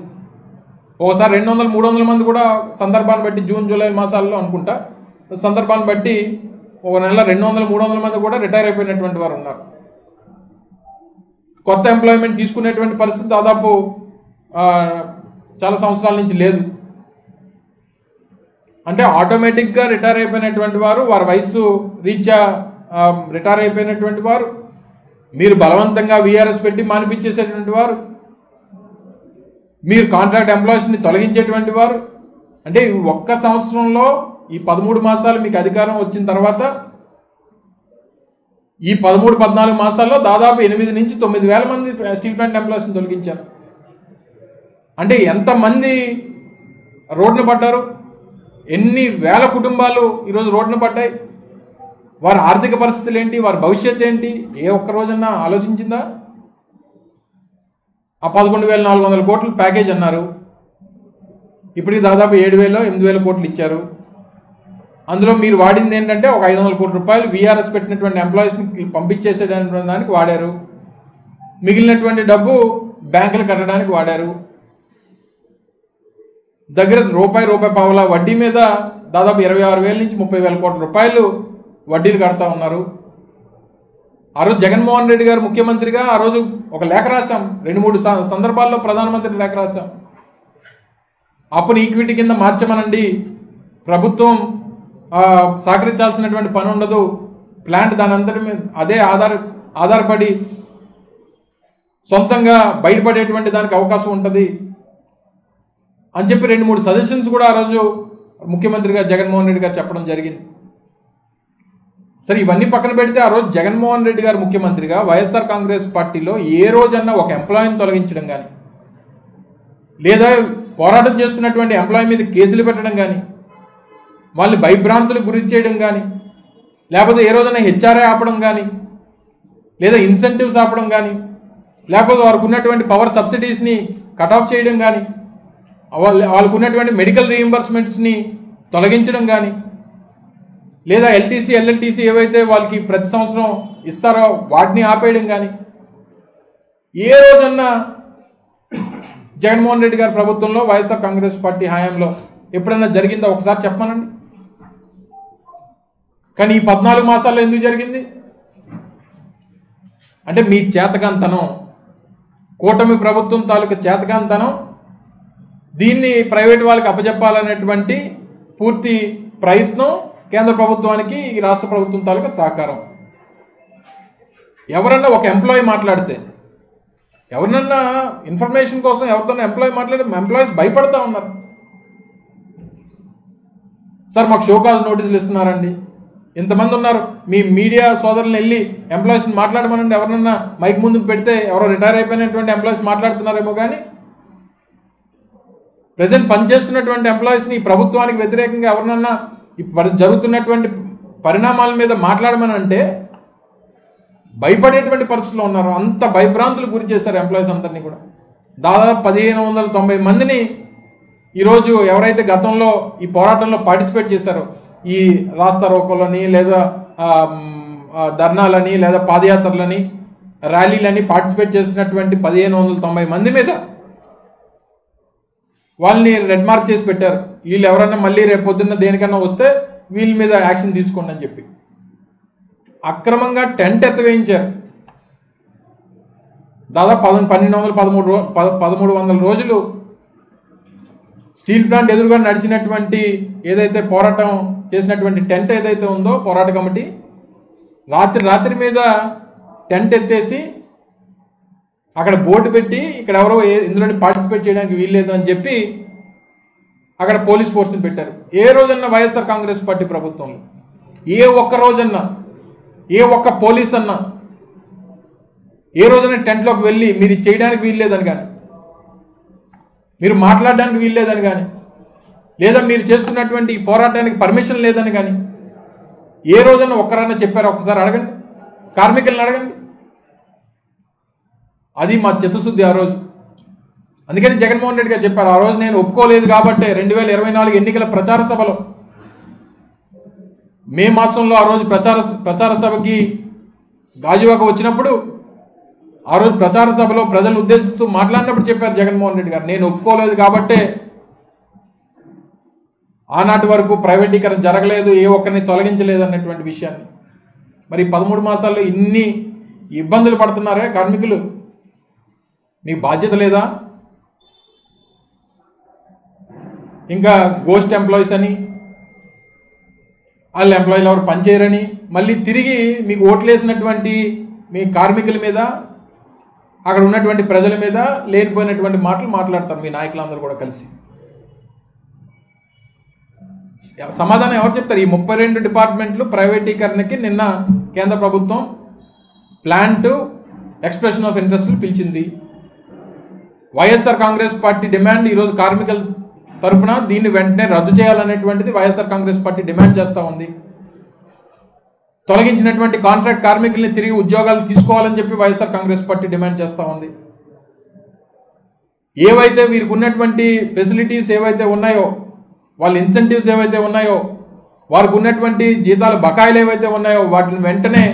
ఒకసారి 200, 300 మంది కూడా సందర్భాన్ని బట్టి, జూన్ జూలై మాసాల్లో అనుకుంటా, సందర్భాన్ని బట్టి ఒక నెల 200, 300 మంది కూడా రిటైర్ అయిపోయినటువంటి వారు ఉన్నారు. కొత్త ఎంప్లాయ్మెంట్ తీసుకునేటువంటి పరిస్థితి దాదాపు చాలా సంవత్సరాల నుంచి లేదు. అంటే ఆటోమేటిక్గా రిటైర్ అయిపోయినటువంటి వారు, వారి వయసు రీత్యా రిటైర్ అయిపోయినటువంటి వారు, మీరు బలవంతంగా వీఆర్ఎస్ పెట్టి మానిపించేసేటువంటి వారు, మీరు కాంట్రాక్ట్ ఎంప్లాయీస్ని తొలగించేటువంటి వారు. అంటే ఒక్క సంవత్సరంలో ఈ 13 మాసాలు మీకు అధికారం వచ్చిన తర్వాత ఈ 13-14 మాసాల్లో దాదాపు 8 నుంచి 9 వేల మంది స్టీల్ ప్లాంట్ ఎంప్లాయీస్ని తొలగించారు. అంటే ఎంతమంది రోడ్డున పడ్డారు, ఎన్ని వేల కుటుంబాలు ఈరోజు రోడ్డున పడ్డాయి, వారి ఆర్థిక పరిస్థితులు ఏంటి, వారి భవిష్యత్తు ఏంటి, ఏ ఒక్క రోజన్నా ఆలోచించిందా? ఆ 11,400 కోట్లు ప్యాకేజ్ అన్నారు, ఇప్పటికి దాదాపు 7,000-8,000 కోట్లు ఇచ్చారు. అందులో మీరు వాడింది ఏంటంటే ఒక 500 కోట్ల రూపాయలు వీఆర్ఎస్ పెట్టినటువంటి ఎంప్లాయీస్ని పంపించేసేటటువంటి దానికి వాడారు. మిగిలినటువంటి డబ్బు బ్యాంకులు కట్టడానికి వాడారు. దగ్గర రూపాయి వడ్డీ మీద దాదాపు 26,000 నుంచి 30,000 కోట్ల రూపాయలు వడ్డీలు కడతా ఉన్నారు. ఆ రోజు జగన్మోహన్ రెడ్డి గారు ముఖ్యమంత్రిగా ఆ రోజు ఒక లేఖ రాశాం, 2-3 సందర్భాల్లో ప్రధానమంత్రి లేఖ రాశాం. అప్పుడు ఈక్విటీ కింద మార్చమనండి, ప్రభుత్వం సహకరించాల్సినటువంటి పని ఉండదు, ప్లాంట్ దాని అందరి మీద అదే ఆధారపడి సొంతంగా బయటపడేటువంటి దానికి అవకాశం ఉంటుంది అని చెప్పి 2-3 సజెషన్స్ కూడా ఆ రోజు ముఖ్యమంత్రిగా జగన్మోహన్ రెడ్డి గారు చెప్పడం జరిగింది. సరే ఇవన్నీ పక్కన పెడితే ఆ రోజు జగన్మోహన్ రెడ్డి గారు ముఖ్యమంత్రిగా వైఎస్ఆర్ కాంగ్రెస్ పార్టీలో ఏ రోజన్నా ఒక ఎంప్లాయీని తొలగించడం కానీ, లేదా పోరాటం చేస్తున్నటువంటి ఎంప్లాయీ మీద కేసులు పెట్టడం కానీ, వాళ్ళని భయభ్రాంతులకు గురి చేయడం కానీ, లేకపోతే ఏ రోజైనా హెచ్ఆర్ఏ ఆపడం కానీ, లేదా ఇన్సెంటివ్స్ ఆపడం కానీ, లేకపోతే వారికి ఉన్నటువంటి పవర్ సబ్సిడీస్ని కట్ ఆఫ్ చేయడం కానీ, వాళ్ళకు ఉన్నటువంటి మెడికల్ రీయింబర్స్మెంట్స్ని తొలగించడం కానీ, లేదా ఎల్టీసీ ఎల్ఎల్టీసీ ఏవైతే వాళ్ళకి ప్రతి సంవత్సరం ఇస్తారో వాటిని ఆపేయడం కానీ ఏ రోజన్నా జగన్మోహన్ రెడ్డి గారి ప్రభుత్వంలో వైఎస్ఆర్ కాంగ్రెస్ పార్టీ హయాంలో ఎప్పుడన్నా జరిగిందో ఒకసారి చెప్పమనండి. కానీ ఈ 14 మాసాల్లో ఎందుకు జరిగింది అంటే మీ చేతకాంతనం, కూటమి ప్రభుత్వం తాలూకు చేతకాంతనం, దీన్ని ప్రైవేట్ వాళ్ళకి అప్పచెప్పాలనేటువంటి పూర్తి ప్రయత్నం కేంద్ర ప్రభుత్వానికి ఈ రాష్ట్ర ప్రభుత్వం తాలూకు సహకారం. ఎవరన్నా ఒక ఎంప్లాయీ మాట్లాడితే, ఎవరినన్నా ఇన్ఫర్మేషన్ కోసం ఎవరితోన్నా ఎంప్లాయీ మాట్లాడితే ఎంప్లాయీస్ భయపడతా ఉన్నారు. సార్ మాకు షోకాజ్ నోటీసులు ఇస్తున్నారండి, ఇంతమంది ఉన్నారు, మీ మీడియా సోదరులను వెళ్ళి ఎంప్లాయీస్ని మాట్లాడమనండి, ఎవరినన్నా మైక్ ముందుకు పెడితే ఎవరో రిటైర్ అయిపోయినటువంటి ఎంప్లాయీస్ మాట్లాడుతున్నారేమో. కానీ ప్రజెంట్ పనిచేస్తున్నటువంటి ఎంప్లాయీస్ని ప్రభుత్వానికి వ్యతిరేకంగా ఎవరినన్నా జరుగుతున్నటువంటి పరిణామాల మీద మాట్లాడమని అంటే భయపడేటువంటి పరిస్థితుల్లో ఉన్నారు. అంత భయభ్రాంతులు గురి చేశారు ఎంప్లాయీస్ అందరినీ కూడా. దాదాపు 1590 మందిని ఈరోజు ఎవరైతే గతంలో ఈ పోరాటంలో పార్టిసిపేట్ చేశారో, ఈ రాస్తా రోకోలని, లేదా ధర్నాలని, లేదా పాదయాత్రలని, ర్యాలీలని పార్టిసిపేట్ చేసినటువంటి 1590 మంది మీద వాళ్ళని రెడ్ మార్క్ చేసి పెట్టారు. వీళ్ళు ఎవరన్నా మళ్ళీ రేపు పొద్దున్న దేనికన్నా వస్తే వీళ్ళ మీద యాక్షన్ తీసుకోండి అని చెప్పి అక్రమంగా టెంట్ ఎత్తవేయించారు. దాదాపు 1300 రోజులు స్టీల్ ప్లాంట్ ఎదురుగా నడిచినటువంటి ఏదైతే పోరాటం చేసినటువంటి టెంట్ ఏదైతే ఉందో పోరాట కమిటీ, రాత్రి మీద టెంట్ ఎత్తేసి అక్కడ బోర్డు పెట్టి ఇక్కడ ఎవరో ఇందులోని పార్టిసిపేట్ చేయడానికి వీల్లేదు అని చెప్పి అక్కడ పోలీస్ ఫోర్స్ని పెట్టారు. ఏ రోజన్నా వైఎస్ఆర్ కాంగ్రెస్ పార్టీ ప్రభుత్వంలో ఏ ఒక్క రోజన్నా ఏ ఒక్క పోలీస్ అన్నా ఏ రోజైనా టెంట్లోకి వెళ్ళి మీరు చేయడానికి వీల్లేదని కానీ, మీరు మాట్లాడడానికి వీల్లేదని కానీ, లేదా మీరు చేస్తున్నటువంటి ఈ పోరాటానికి పర్మిషన్ లేదని కానీ ఏ రోజైనా ఒక్కరన్నా చెప్పారో ఒకసారి అడగండి, కార్మికులను అడగండి. అది మా చిత్తశుద్ధి ఆ రోజు. అందుకని జగన్మోహన్ రెడ్డి గారు చెప్పారు, ఆ రోజు నేను ఒప్పుకోలేదు కాబట్టి 2024 ఎన్నికల ప్రచార సభలో మే మాసంలో ఆ రోజు ప్రచార సభకి గాజువాక వచ్చినప్పుడు ఆ రోజు ప్రచార సభలో ప్రజలను ఉద్దేశిస్తూ మాట్లాడినప్పుడు చెప్పారు జగన్మోహన్ రెడ్డి గారు, నేను ఒప్పుకోలేదు కాబట్టే ఆనాటి వరకు ప్రైవేటీకరణ జరగలేదు, ఏ ఒక్కరిని తొలగించలేదు అన్నటువంటి విషయాన్ని. మరి 13 మాసాల్లో ఇన్ని ఇబ్బందులు పడుతున్నారే కార్మికులు, మీకు బాధ్యత లేదా? ఇంకా గోస్ట్ ఎంప్లాయీస్ అని, వాళ్ళ ఎంప్లాయీలు ఎవరు పనిచేయరని మళ్ళీ తిరిగి మీకు ఓట్లేసినటువంటి మీ కార్మికుల మీద, అక్కడ ఉన్నటువంటి ప్రజల మీద లేనిపోయినటువంటి మాటలు మాట్లాడతారు మీ నాయకులందరూ కూడా కలిసి. సమాధానం ఎవరు చెప్తారు? ఈ 32 డిపార్ట్మెంట్లు ప్రైవేటీకరణకి నిన్న కేంద్ర ప్రభుత్వం ప్లాన్ టు ఎక్స్ప్రెషన్ ఆఫ్ ఇంట్రెస్ట్లు పిలిచింది. వైఎస్ఆర్ కాంగ్రెస్ పార్టీ డిమాండ్ ఈరోజు కార్మికుల తరపున దీన్ని వెంటనే రద్దు చేయాలనేటువంటిది వైఎస్ఆర్ కాంగ్రెస్ పార్టీ డిమాండ్ చేస్తూ ఉంది. తొలగించినటువంటి కాంట్రాక్ట్ కార్మికుల్ని తిరిగి ఉద్యోగాలు తీసుకోవాలని చెప్పి వైఎస్ఆర్ కాంగ్రెస్ పార్టీ డిమాండ్ చేస్తూ ఉంది. ఏవైతే వీరికి ఉన్నటువంటి ఫెసిలిటీస్ ఏవైతే ఉన్నాయో, వాళ్ళ ఇన్సెంటివ్స్ ఏవైతే ఉన్నాయో, వారికి ఉన్నటువంటి జీతాల బకాయిలు ఏవైతే ఉన్నాయో వాటిని వెంటనే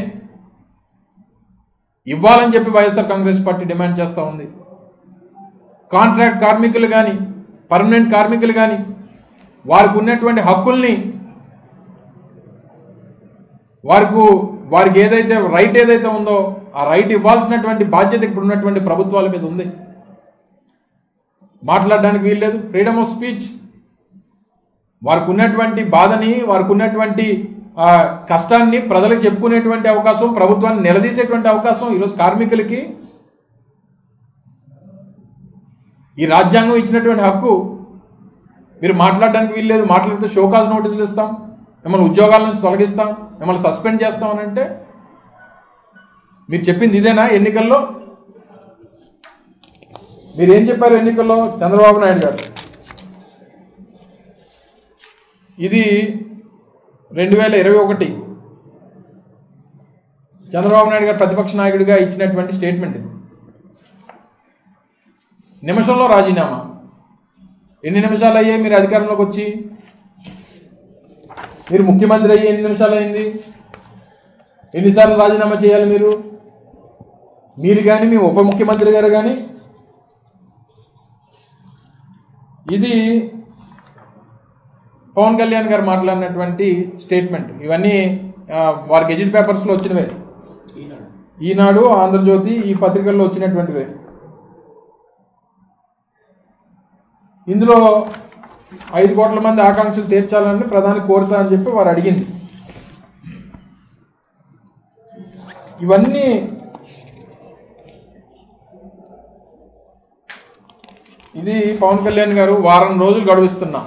ఇవ్వాలని చెప్పి వైఎస్ఆర్ కాంగ్రెస్ పార్టీ డిమాండ్ చేస్తూ ఉంది. కాంట్రాక్ట్ కార్మికులు కానీ పర్మనెంట్ కార్మికులు కానీ వారికి ఉన్నటువంటి హక్కుల్ని, వారికి ఏదైతే రైట్ ఏదైతే ఉందో ఆ రైట్ ఇవ్వాల్సినటువంటి బాధ్యత ఇప్పుడు ఉన్నటువంటి ప్రభుత్వాల మీద ఉంది. మాట్లాడడానికి వీల్లేదు, ఫ్రీడమ్ ఆఫ్ స్పీచ్, వారికి ఉన్నటువంటి బాధని, వారికి ఉన్నటువంటి ఆ కష్టాన్ని ప్రజలకు చెప్పుకునేటువంటి అవకాశం, ప్రభుత్వాన్ని నిలదీసేటువంటి అవకాశం ఈరోజు కార్మికులకి ఈ రాజ్యాంగం ఇచ్చినటువంటి హక్కు. మీరు మాట్లాడడానికి వీల్లేదు, మాట్లాడితే షోకాజ్ నోటీసులు ఇస్తాం, మిమ్మల్ని ఉద్యోగాల నుంచి తొలగిస్తాం, మిమ్మల్ని సస్పెండ్ చేస్తామని అంటే మీరు చెప్పింది ఇదేనా? ఎన్నికల్లో మీరేం చెప్పారు? ఎన్నికల్లో చంద్రబాబు నాయుడు గారు ఇది 2021 చంద్రబాబు నాయుడు గారు ప్రతిపక్ష నాయకుడిగా ఇచ్చినటువంటి స్టేట్మెంట్. ఇది నిమిషంలో రాజీనామా. ఎన్ని నిమిషాలు అయ్యాయి మీరు అధికారంలోకి వచ్చి? మీరు ముఖ్యమంత్రి అయ్యి ఎన్ని నిమిషాలు అయింది? ఎన్నిసార్లు రాజీనామా చేయాలి మీరు కానీ మీ ఉప ముఖ్యమంత్రి గారు కానీ? ఇది పవన్ కళ్యాణ్ గారు మాట్లాడినటువంటి స్టేట్మెంట్. ఇవన్నీ వారి గెజిట్ పేపర్స్లో వచ్చినవే, ఈనాడు, ఆంధ్రజ్యోతి, ఈ పత్రికల్లో వచ్చినటువంటివే. ఇందులో 5 కోట్ల మంది ఆకాంక్షలు తీర్చాలని ప్రధాని కోరుతా అని చెప్పి వారు అడిగింది. ఇవన్నీ ఇది పవన్ కళ్యాణ్ గారు వారం రోజులు గడువిస్తున్నా,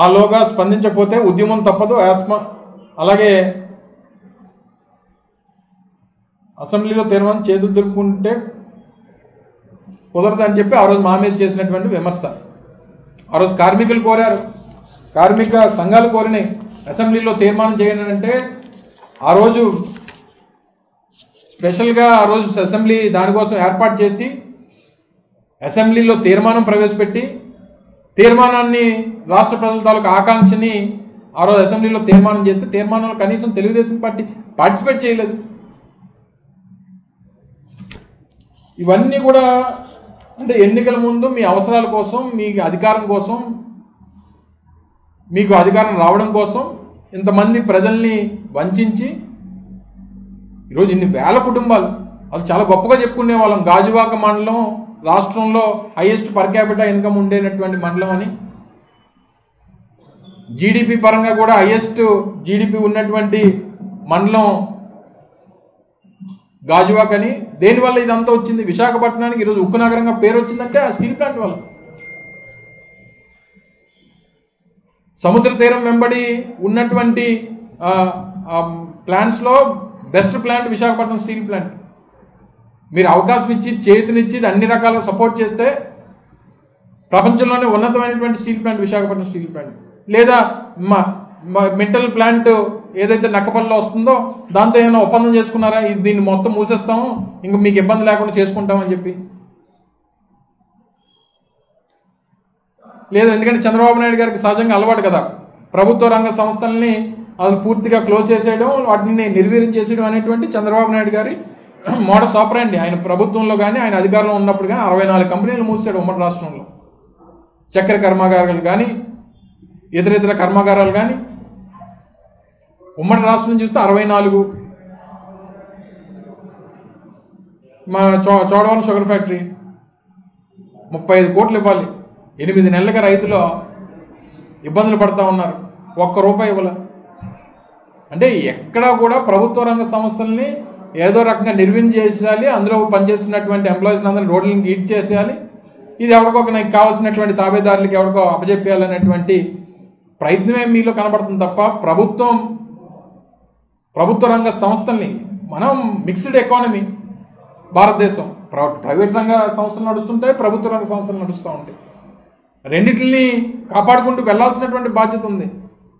ఆలోగా స్పందించకపోతే ఉద్యమం తప్పదు, అలాగే అసెంబ్లీలో తీర్మానం చేతులు దులుపుకుంటే కుదరదు అని చెప్పి ఆ రోజు మా మీద చేసినటువంటి విమర్శ. ఆ రోజు కార్మికులు కోరారు, కార్మిక సంఘాలు కోరినాయి అసెంబ్లీలో తీర్మానం చేయండి అంటే, ఆ రోజు స్పెషల్గా ఆ రోజు అసెంబ్లీ దానికోసం ఏర్పాటు చేసి అసెంబ్లీలో తీర్మానం ప్రవేశపెట్టి, తీర్మానాన్ని రాష్ట్ర ప్రజల తాలూకు ఆకాంక్షని ఆ రోజు అసెంబ్లీలో తీర్మానం చేస్తే, తీర్మానంలో కనీసం తెలుగుదేశం పార్టీ పార్టిసిపేట్ చేయలేదు. ఇవన్నీ కూడా అంటే ఎన్నికల ముందు మీ అవసరాల కోసం, మీ అధికారం కోసం, మీకు అధికారం రావడం కోసం ఇంతమంది ప్రజల్ని వంచి ఈరోజు ఇన్ని వేల కుటుంబాలు, అది చాలా గొప్పగా చెప్పుకునే వాళ్ళం. గాజువాక మండలం రాష్ట్రంలో హైయెస్ట్ పర్ క్యాపిటా ఇన్కమ్ ఉండేటటువంటి మండలం అని, జీడిపి పరంగా కూడా హైయెస్ట్ జీడిపి ఉన్నటువంటి మండలం గాజువాక్ అని. దేనివల్ల ఇదంతా వచ్చింది? విశాఖపట్నానికి ఈరోజు ఉక్కు నగరంగా పేరు వచ్చిందంటే ఆ స్టీల్ ప్లాంట్ వల్ల. సముద్ర తీరం వెంబడి ఉన్నటువంటి ప్లాంట్స్లో best plant Visakhapatnam steel plant. మీరు అవకాశం ఇచ్చి, చేతినిచ్చి, అన్ని రకాలుగా సపోర్ట్ చేస్తే ప్రపంచంలోనే ఉన్నతమైనటువంటి steel plant Visakhapatnam steel plant. లేదా మెటల్ ప్లాంట్ ఏదైతే నక్కపల్లిలో వస్తుందో దాంతో ఏమైనా ఒప్పందం చేసుకున్నారా? దీన్ని మొత్తం మూసేస్తాము, ఇంకా మీకు ఇబ్బంది లేకుండా చేసుకుంటామని చెప్పి లేదు. ఎందుకంటే చంద్రబాబు నాయుడు గారికి సహజంగా అలవాటు కదా, ప్రభుత్వ రంగ సంస్థల్ని అది పూర్తిగా క్లోజ్ చేసేయడం, వాటిని నిర్వీర్యం చేసేయడం అనేటువంటి చంద్రబాబు నాయుడు గారి మోడస్ ఆపరెండి. ఆయన ప్రభుత్వంలో కానీ, ఆయన అధికారంలో ఉన్నప్పుడు కానీ 64 కంపెనీలు మూసాడు ఉమ్మడి రాష్ట్రంలో. చక్కెర కర్మాగారాలు కానీ, ఇతర కర్మాగారాలు కానీ ఉమ్మడి రాష్ట్రం చూస్తే 64. మా చోడవరం షుగర్ ఫ్యాక్టరీ 35 కోట్లు ఇవ్వాలి, 8 నెలలుగా రైతులు ఇబ్బందులు పడుతూ ఉన్నారు, ₹1 ఇవ్వాలి. అంటే ఎక్కడా కూడా ప్రభుత్వ రంగ సంస్థల్ని ఏదో రకంగా నిర్వీర్యం చేసేయాలి, అందులో పనిచేస్తున్నటువంటి ఎంప్లాయీస్ అందరినీ రోడ్లను గీట్ చేసేయాలి, ఇది ఎవరికో నాకు కావాల్సినటువంటి తాబేదారులకి ఎవరికో అప్పచెప్పేయాలనేటువంటి ప్రయత్నమే మీలో కనబడుతుంది తప్ప ప్రభుత్వ రంగ సంస్థల్ని, మనం మిక్స్డ్ ఎకానమీ భారతదేశం, ప్రైవేట్ రంగ సంస్థలు నడుస్తుంటాయి, ప్రభుత్వ రంగ సంస్థలు నడుస్తూ ఉంటాయి. రెండింటిని కాపాడుకుంటూ వెళ్లాల్సినటువంటి బాధ్యత ఉంది.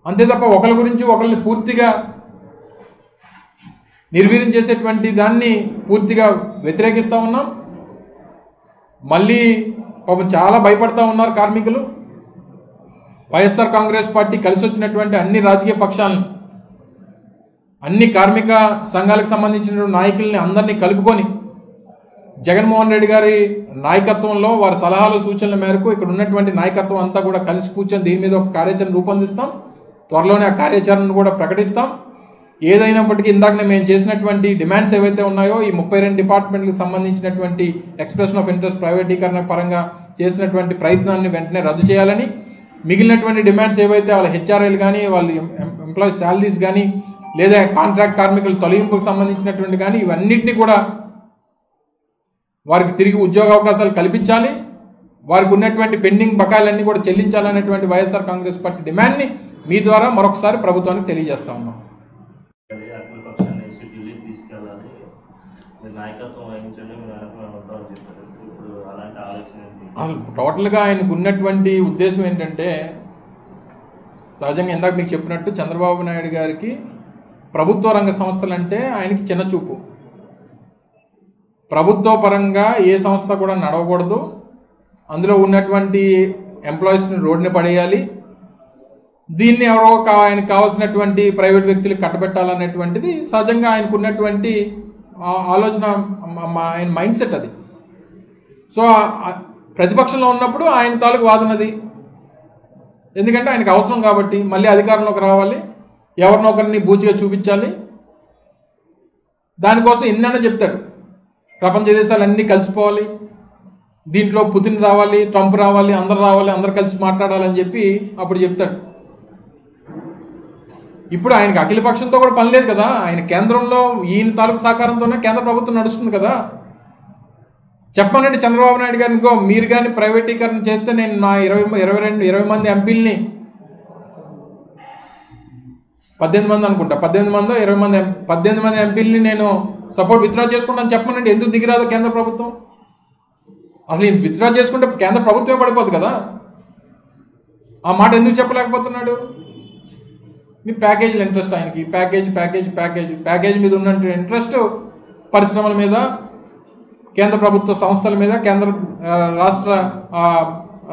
అంతే తప్ప ఒకరి గురించి ఒకరిని పూర్తిగా నిర్వీర్యం చేసేటువంటి దాన్ని పూర్తిగా వ్యతిరేకిస్తూ ఉన్నాం. మళ్ళీ పాపం చాలా భయపడతా ఉన్నారు కార్మికులు. వైఎస్ఆర్ కాంగ్రెస్ పార్టీ కలిసి వచ్చినటువంటి అన్ని రాజకీయ పక్షాలను, అన్ని కార్మిక సంఘాలకు సంబంధించిన నాయకుల్ని అందరినీ కలుపుకొని జగన్మోహన్ రెడ్డి గారి నాయకత్వంలో, వారి సలహాలు సూచనల మేరకు ఇక్కడ ఉన్నటువంటి నాయకత్వం అంతా కూడా కలిసి కూర్చొని దీని మీద ఒక కార్యాచరణ రూపొందిస్తాం. త్వరలోనే ఆ కార్యాచరణను కూడా ప్రకటిస్తాం. ఏదైనప్పటికీ ఇందాకనే మేము చేసినటువంటి డిమాండ్స్ ఏవైతే ఉన్నాయో, ఈ 32 డిపార్ట్మెంట్లకు సంబంధించినటువంటి ఎక్స్ప్రెషన్ ఆఫ్ ఇంట్రెస్ట్ ప్రైవేటీకరణ పరంగా చేసినటువంటి ప్రయత్నాన్ని వెంటనే రద్దు చేయాలని, మిగిలినటువంటి డిమాండ్స్ ఏవైతే వాళ్ళ హెచ్ఆర్ఐలు కానీ వాళ్ళ ఎంప్లాయీస్ శాలరీస్ కానీ లేదా కాంట్రాక్ట్ కార్మికుల తొలగింపుకు సంబంధించినటువంటి కానీ ఇవన్నిటినీ కూడా వారికి తిరిగి ఉద్యోగ అవకాశాలు కల్పించాలి, వారికి ఉన్నటువంటి పెండింగ్ బకాయిలన్నీ కూడా చెల్లించాలనేటువంటి వైఎస్ఆర్ కాంగ్రెస్ పార్టీ డిమాండ్ని మీ ద్వారా మరొకసారి ప్రభుత్వానికి తెలియజేస్తా ఉన్నాం. అఖిల పక్షాన్ని ఢిల్లీకి తీసుకెళ్ళాలి, మీరు నాయకత్వం వహించండి, మీరు వెనకాల చెప్పారు. ఇప్పుడు అలాంటి ఆలోచన టోటల్గా ఆయనకు ఉన్నటువంటి ఉద్దేశం ఏంటంటే, సహజంగా ఇందాక మీకు చెప్పినట్టు చంద్రబాబు నాయుడు గారికి ప్రభుత్వ రంగ సంస్థలు అంటే ఆయనకి చిన్న చూపు. ప్రభుత్వ పరంగా ఏ సంస్థ కూడా నడవకూడదు, అందులో ఉన్నటువంటి ఎంప్లాయీస్ని రోడ్డుని పడేయాలి, దీన్ని ఎవరో ఆయనకు కావాల్సినటువంటి ప్రైవేట్ వ్యక్తులకు కట్టబెట్టాలనేటువంటిది సహజంగా ఆయనకు ఉన్నటువంటి ఆలోచన, ఆయన మైండ్ సెట్ అది. సో ప్రతిపక్షంలో ఉన్నప్పుడు ఆయన తాలూకు వాదనది, ఎందుకంటే ఆయనకు అవసరం కాబట్టి. మళ్ళీ అధికారంలోకి రావాలి, ఎవరినొకరిని బూచిగా చూపించాలి, దానికోసం ఎన్నైనా చెప్తాడు. ప్రపంచ దేశాలన్నీ కలిసిపోవాలి, దీంట్లో పుతిన్ రావాలి, ట్రంప్ రావాలి, అందరు కలిసి మాట్లాడాలని చెప్పి అప్పుడు చెప్తాడు. ఇప్పుడు ఆయనకి అఖిల పక్షంతో కూడా పని లేదు కదా, ఆయన కేంద్రంలో ఈయన తాలూకు సహకారంతోనే కేంద్ర ప్రభుత్వం నడుస్తుంది కదా. చెప్పనండి చంద్రబాబు నాయుడు గారిని, మీరు కానీ ప్రైవేటీకరణ చేస్తే నేను నా 20 మంది ఎంపీలని, 18 మంది అనుకుంటా, 18 మందో 18 మంది ఎంపీలని నేను సపోర్ట్ విత్డ్రా చేసుకుంటాను చెప్పనండి. ఎందుకు దిగిరాదు కేంద్ర ప్రభుత్వం? అసలు ఇది విత్డ్రా చేసుకుంటే కేంద్ర ప్రభుత్వమే పడిపోదు కదా. ఆ మాట ఎందుకు చెప్పలేకపోతున్నాడు? మీ ప్యాకేజీల ఇంట్రెస్ట్ ఆయనకి, ప్యాకేజ్ మీద ఉన్న ఇంట్రెస్ట్ పరిశ్రమల మీద, కేంద్ర ప్రభుత్వ సంస్థల మీద,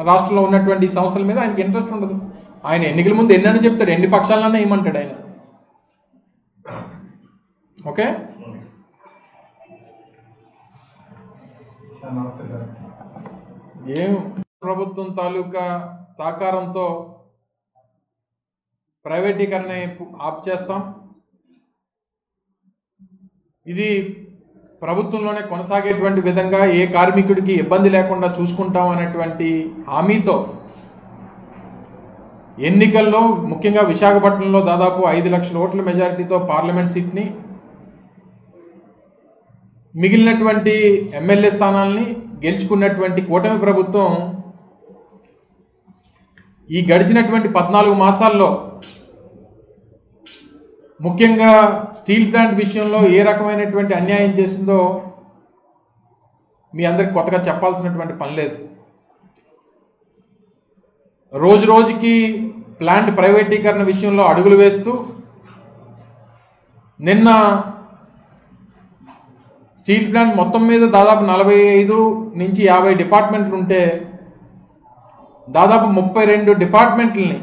రాష్ట్రంలో ఉన్నటువంటి సంస్థల మీద ఆయనకి ఇంట్రెస్ట్ ఉండదు. ఆయన ఎన్నికల ముందు ఎన్నని చెప్తాడు, ఎన్ని పక్షాలన్నా ఏమంటాడు ఆయన. ఓకే, ఏం ప్రభుత్వం తాలూకా సహకారంతో ప్రైవేటీకరణ ఆప్ చేస్తాం, ఇది ప్రభుత్వంలోనే కొనసాగేటువంటి విధంగా ఏ కార్మికుడికి ఇబ్బంది లేకుండా చూసుకుంటాం అనేటువంటి హామీతో ఎన్నికల్లో ముఖ్యంగా విశాఖపట్నంలో దాదాపు 5 లక్షల ఓట్ల మెజారిటీతో పార్లమెంట్ సీట్ని, మిగిలినటువంటి ఎమ్మెల్యే స్థానాల్ని గెలుచుకున్నటువంటి కూటమి ప్రభుత్వం ఈ గడిచినటువంటి 14 మాసాల్లో ముఖ్యంగా స్టీల్ ప్లాంట్ విషయంలో ఏ రకమైనటువంటి అన్యాయం చేసిందో మీ అందరికి కొత్తగా చెప్పాల్సినటువంటి పని లేదు. రోజు రోజుకి ప్లాంట్ ప్రైవేటీకరణ విషయంలో అడుగులు వేస్తూ, నిన్న స్టీల్ ప్లాంట్ మొత్తం మీద దాదాపు 45 నుంచి 50 డిపార్ట్మెంట్లు ఉంటే దాదాపు 32 డిపార్ట్మెంట్లని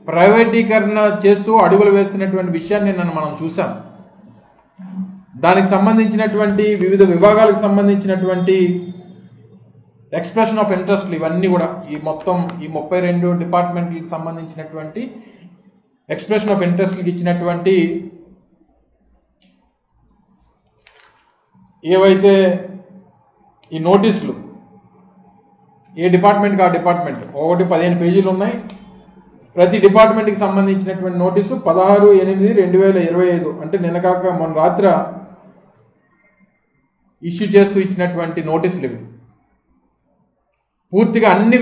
ప్రైవేటీకరణ చేస్తూ అడుగులు వేస్తున్నటువంటి విషయాన్ని నిన్న మనం చూసాం. దానికి సంబంధించినటువంటి వివిధ విభాగాలకు సంబంధించినటువంటి ఎక్స్ప్రెషన్ ఆఫ్ ఇంట్రెస్ట్లు ఇవన్నీ కూడా ఈ 32 డిపార్ట్మెంట్లకు సంబంధించినటువంటి ఎక్స్ప్రెషన్ ఆఫ్ ఇంట్రెస్ట్లకు ఇచ్చినటువంటి ఏవైతే ఈ నోటీసులు, ఏ డిపార్ట్మెంట్కి ఆ డిపార్ట్మెంట్ ఒకటి 15 పేజీలు ఉన్నాయి. ప్రతి డిపార్ట్మెంట్కి సంబంధించినటువంటి నోటీసు 16/8/2025 అంటే నిన్న కాక మొన్న రాత్రి ఇష్యూ చేస్తూ ఇచ్చినటువంటి నోటీసులు ఇవి. పూర్తిగా అన్ని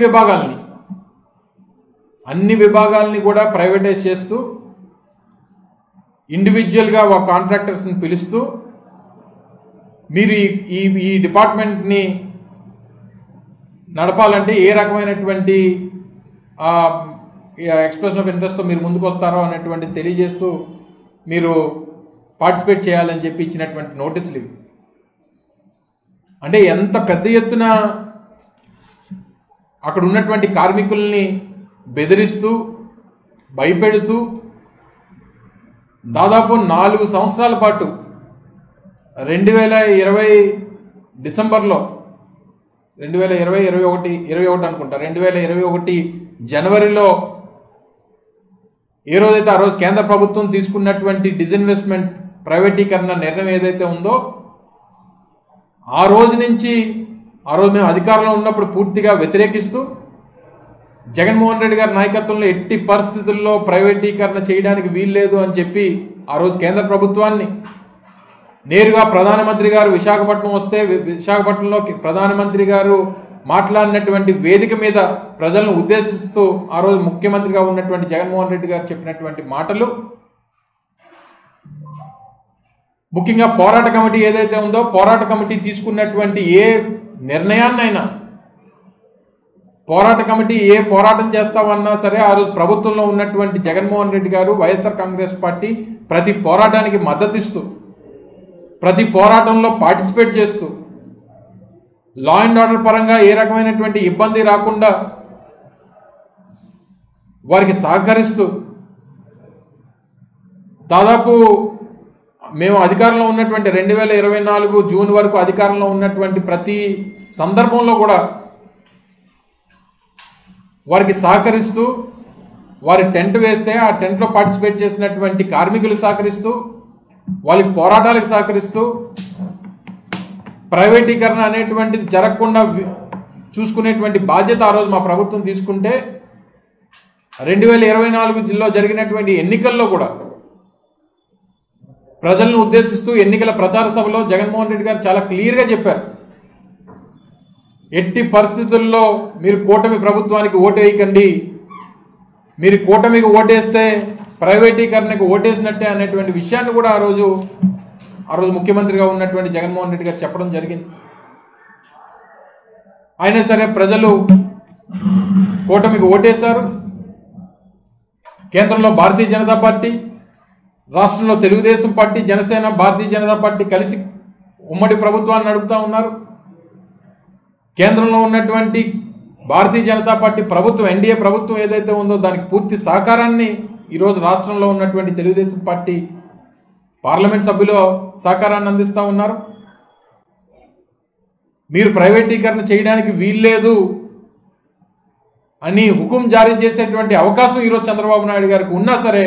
విభాగాల్ని కూడా ప్రైవేటైజ్ చేస్తూ, ఇండివిజువల్గా కాంట్రాక్టర్స్ని పిలుస్తూ, మీరు ఈ డిపార్ట్మెంట్ని నడపాలంటే ఏ రకమైనటువంటి ఎక్స్ప్రెషన్ ఆఫ్ ఇంట్రెస్ట్తో మీరు ముందుకు వస్తారో అనేటువంటి తెలియజేస్తూ మీరు పార్టిసిపేట్ చేయాలని చెప్పి ఇచ్చినటువంటి నోటీసులు ఇవి. అంటే ఎంత పెద్ద ఎత్తున అక్కడ ఉన్నటువంటి కార్మికుల్ని బెదిరిస్తూ, భయపెడుతూ దాదాపు 4 సంవత్సరాల పాటు 2020 డిసెంబర్లో 2021 అనుకుంటా, 2021 జనవరిలో ఏ రోజైతే ఆ రోజు కేంద్ర ప్రభుత్వం తీసుకున్నటువంటి డిజిన్వెస్ట్మెంట్ ప్రైవేటీకరణ నిర్ణయం ఏదైతే ఉందో, ఆ రోజు నుంచి, ఆ రోజు మేము అధికారంలో ఉన్నప్పుడు పూర్తిగా వ్యతిరేకిస్తూ జగన్మోహన్ రెడ్డి గారి నాయకత్వంలో ఎట్టి పరిస్థితుల్లో ప్రైవేటీకరణ చేయడానికి వీల్లేదు అని చెప్పి ఆ రోజు కేంద్ర ప్రభుత్వాన్ని నేరుగా ప్రధానమంత్రి గారు విశాఖపట్నం వస్తే విశాఖపట్నంలో ప్రధానమంత్రి గారు మాట్లాడినటువంటి వేదిక మీద ప్రజలను ఉద్దేశిస్తూ ఆ రోజు ముఖ్యమంత్రిగా ఉన్నటువంటి జగన్మోహన్ రెడ్డి గారు చెప్పినటువంటి మాటలు, ముఖ్యంగా పోరాట కమిటీ ఏదైతే ఉందో పోరాట కమిటీ తీసుకున్నటువంటి ఏ నిర్ణయాన్నైనా, పోరాట కమిటీ ఏ పోరాటం చేస్తామన్నా సరే ఆ రోజు ప్రభుత్వంలో ఉన్నటువంటి జగన్మోహన్ రెడ్డి గారు వైఎస్ఆర్ కాంగ్రెస్ పార్టీ ప్రతి పోరాటానికి మద్దతిస్తూ ప్రతి పోరాటంలో పార్టిసిపేట్ చేస్తూ లా అండ్ ఆర్డర్ పరంగా ఏ రకమైనటువంటి ఇబ్బంది రాకుండా వారికి సహకరిస్తూ దాదాపు మేము అధికారంలో ఉన్నటువంటి 2024 జూన్ వరకు అధికారంలో ఉన్నటువంటి ప్రతి సందర్భంలో కూడా వారికి సహకరిస్తూ వారి టెంట్ వేస్తే ఆ టెంట్లో పార్టిసిపేట్ చేసినటువంటి కార్మికులు సహకరిస్తూ వాళ్ళకి పోరాటాలకు సహకరిస్తూ ప్రైవేటీకరణ అనేటువంటిది జరగకుండా చూసుకునేటువంటి బాధ్యత ఆ రోజు మా ప్రభుత్వం తీసుకుంటే 2024 జరిగినటువంటి ఎన్నికల్లో కూడా ప్రజలను ఉద్దేశిస్తూ ఎన్నికల ప్రచార సభలో జగన్మోహన్ రెడ్డి గారు చాలా క్లియర్గా చెప్పారు, ఎట్టి పరిస్థితుల్లో మీరు కూటమి ప్రభుత్వానికి ఓటు వేయకండి, మీరు కూటమికి ఓటేస్తే ప్రైవేటీకరణకు ఓటేసినట్టే అనేటువంటి విషయాన్ని కూడా ఆ రోజు ముఖ్యమంత్రిగా ఉన్నటువంటి జగన్మోహన్ రెడ్డి గారు చెప్పడం జరిగింది. అయినా సరే ప్రజలు కూటమికి ఓటేశారు. కేంద్రంలో భారతీయ జనతా పార్టీ, రాష్ట్రంలో తెలుగుదేశం పార్టీ, జనసేన, భారతీయ జనతా పార్టీ కలిసి ఉమ్మడి ప్రభుత్వాన్ని నడుపుతా ఉన్నారు. కేంద్రంలో ఉన్నటువంటి భారతీయ జనతా పార్టీ ప్రభుత్వం, ఎన్డీఏ ప్రభుత్వం ఏదైతే ఉందో దానికి పూర్తి సహకారాన్ని ఈరోజు రాష్ట్రంలో ఉన్నటువంటి తెలుగుదేశం పార్టీ పార్లమెంట్ సభ్యులు సహకారాన్ని అందిస్తూ ఉన్నారు. మీరు ప్రైవేటీకరణ చేయడానికి వీల్లేదు అని హుకుం జారీ చేసేటువంటి అవకాశం ఈరోజు చంద్రబాబు నాయుడు గారికి ఉన్నా సరే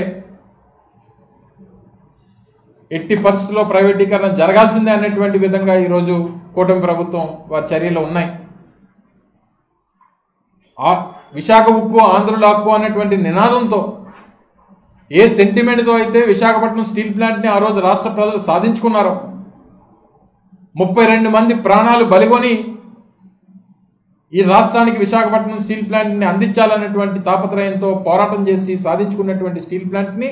ఎట్టి పరిస్థితుల్లో ప్రైవేటీకరణ జరగాల్సిందే అనేటువంటి విధంగా ఈరోజు కూటమి ప్రభుత్వం వారి చర్యలు ఉన్నాయి. విశాఖ ఉక్కు ఆంధ్రుల హక్కు అనేటువంటి నినాదంతో ఏ సెంటిమెంట్తో అయితే విశాఖపట్నం స్టీల్ ప్లాంట్ని ఆ రోజు రాష్ట్ర ప్రజలు సాధించుకున్నారో, 32 మంది ప్రాణాలు బలిగొని ఈ రాష్ట్రానికి విశాఖపట్నం స్టీల్ ప్లాంట్ని అందించాలన్నటువంటి తాపత్రయంతో పోరాటం చేసి సాధించుకున్నటువంటి స్టీల్ ప్లాంట్ని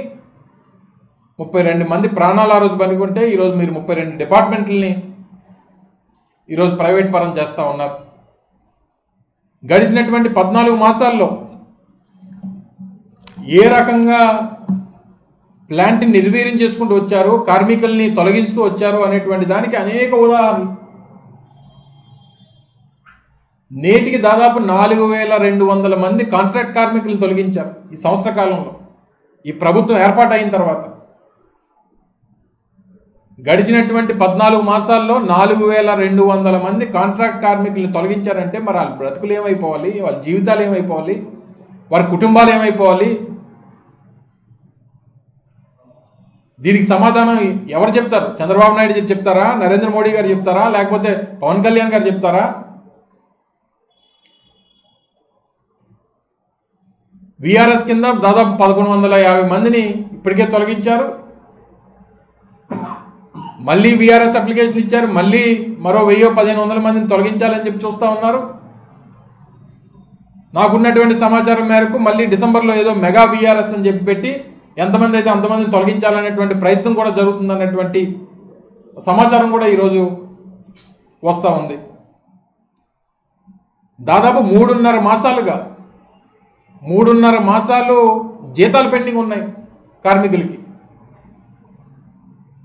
32 మంది ప్రాణాలు ఆ రోజు బలిగొంటే ఈరోజు మీరు 32 డిపార్ట్మెంట్లని ఈరోజు ప్రైవేట్ పరం చేస్తూ ఉన్నారు. గడిచినటువంటి 14 మాసాల్లో ఏ రకంగా ప్లాంట్ని నిర్వీర్యం చేసుకుంటూ వచ్చారు, కార్మికుల్ని తొలగిస్తూ వచ్చారు అనేటువంటి దానికి అనేక ఉదాహరణలు. నేటికి దాదాపు 4200 మంది కాంట్రాక్ట్ కార్మికులను తొలగించారు ఈ సంవత్సర కాలంలో. ఈ ప్రభుత్వం ఏర్పాటైన తర్వాత గడిచినటువంటి 14 మాసాల్లో 4200 మంది కాంట్రాక్ట్ కార్మికులను తొలగించారంటే మరి వాళ్ళ బ్రతుకులు ఏమైపోవాలి, వాళ్ళ జీవితాలు ఏమైపోవాలి, వారి కుటుంబాలు ఏమైపోవాలి? దీనికి సమాధానం ఎవరు చెప్తారు? చంద్రబాబు నాయుడు చెప్తారా, నరేంద్ర మోడీ గారు చెప్తారా, లేకపోతే పవన్ కళ్యాణ్ గారు చెప్తారా? విఆర్ఎస్ కింద దాదాపు 1150 మందిని ఇప్పటికే తొలగించారు. మళ్ళీ విఆర్ఎస్ అప్లికేషన్ ఇచ్చారు, మళ్ళీ మరో 1000-1500 మందిని తొలగించాలని చెప్పి చూస్తూ ఉన్నారు. నాకున్నటువంటి సమాచారం మేరకు మళ్ళీ డిసెంబర్లో ఏదో మెగా విఆర్ఎస్ అని చెప్పి పెట్టి ఎంతమంది అయితే అంతమందిని తొలగించాలనేటువంటి ప్రయత్నం కూడా జరుగుతుందనేటువంటి సమాచారం కూడా ఈరోజు వస్తూ ఉంది. దాదాపు 3.5 మాసాలు జీతాలు పెండింగ్ ఉన్నాయి కార్మికులకి.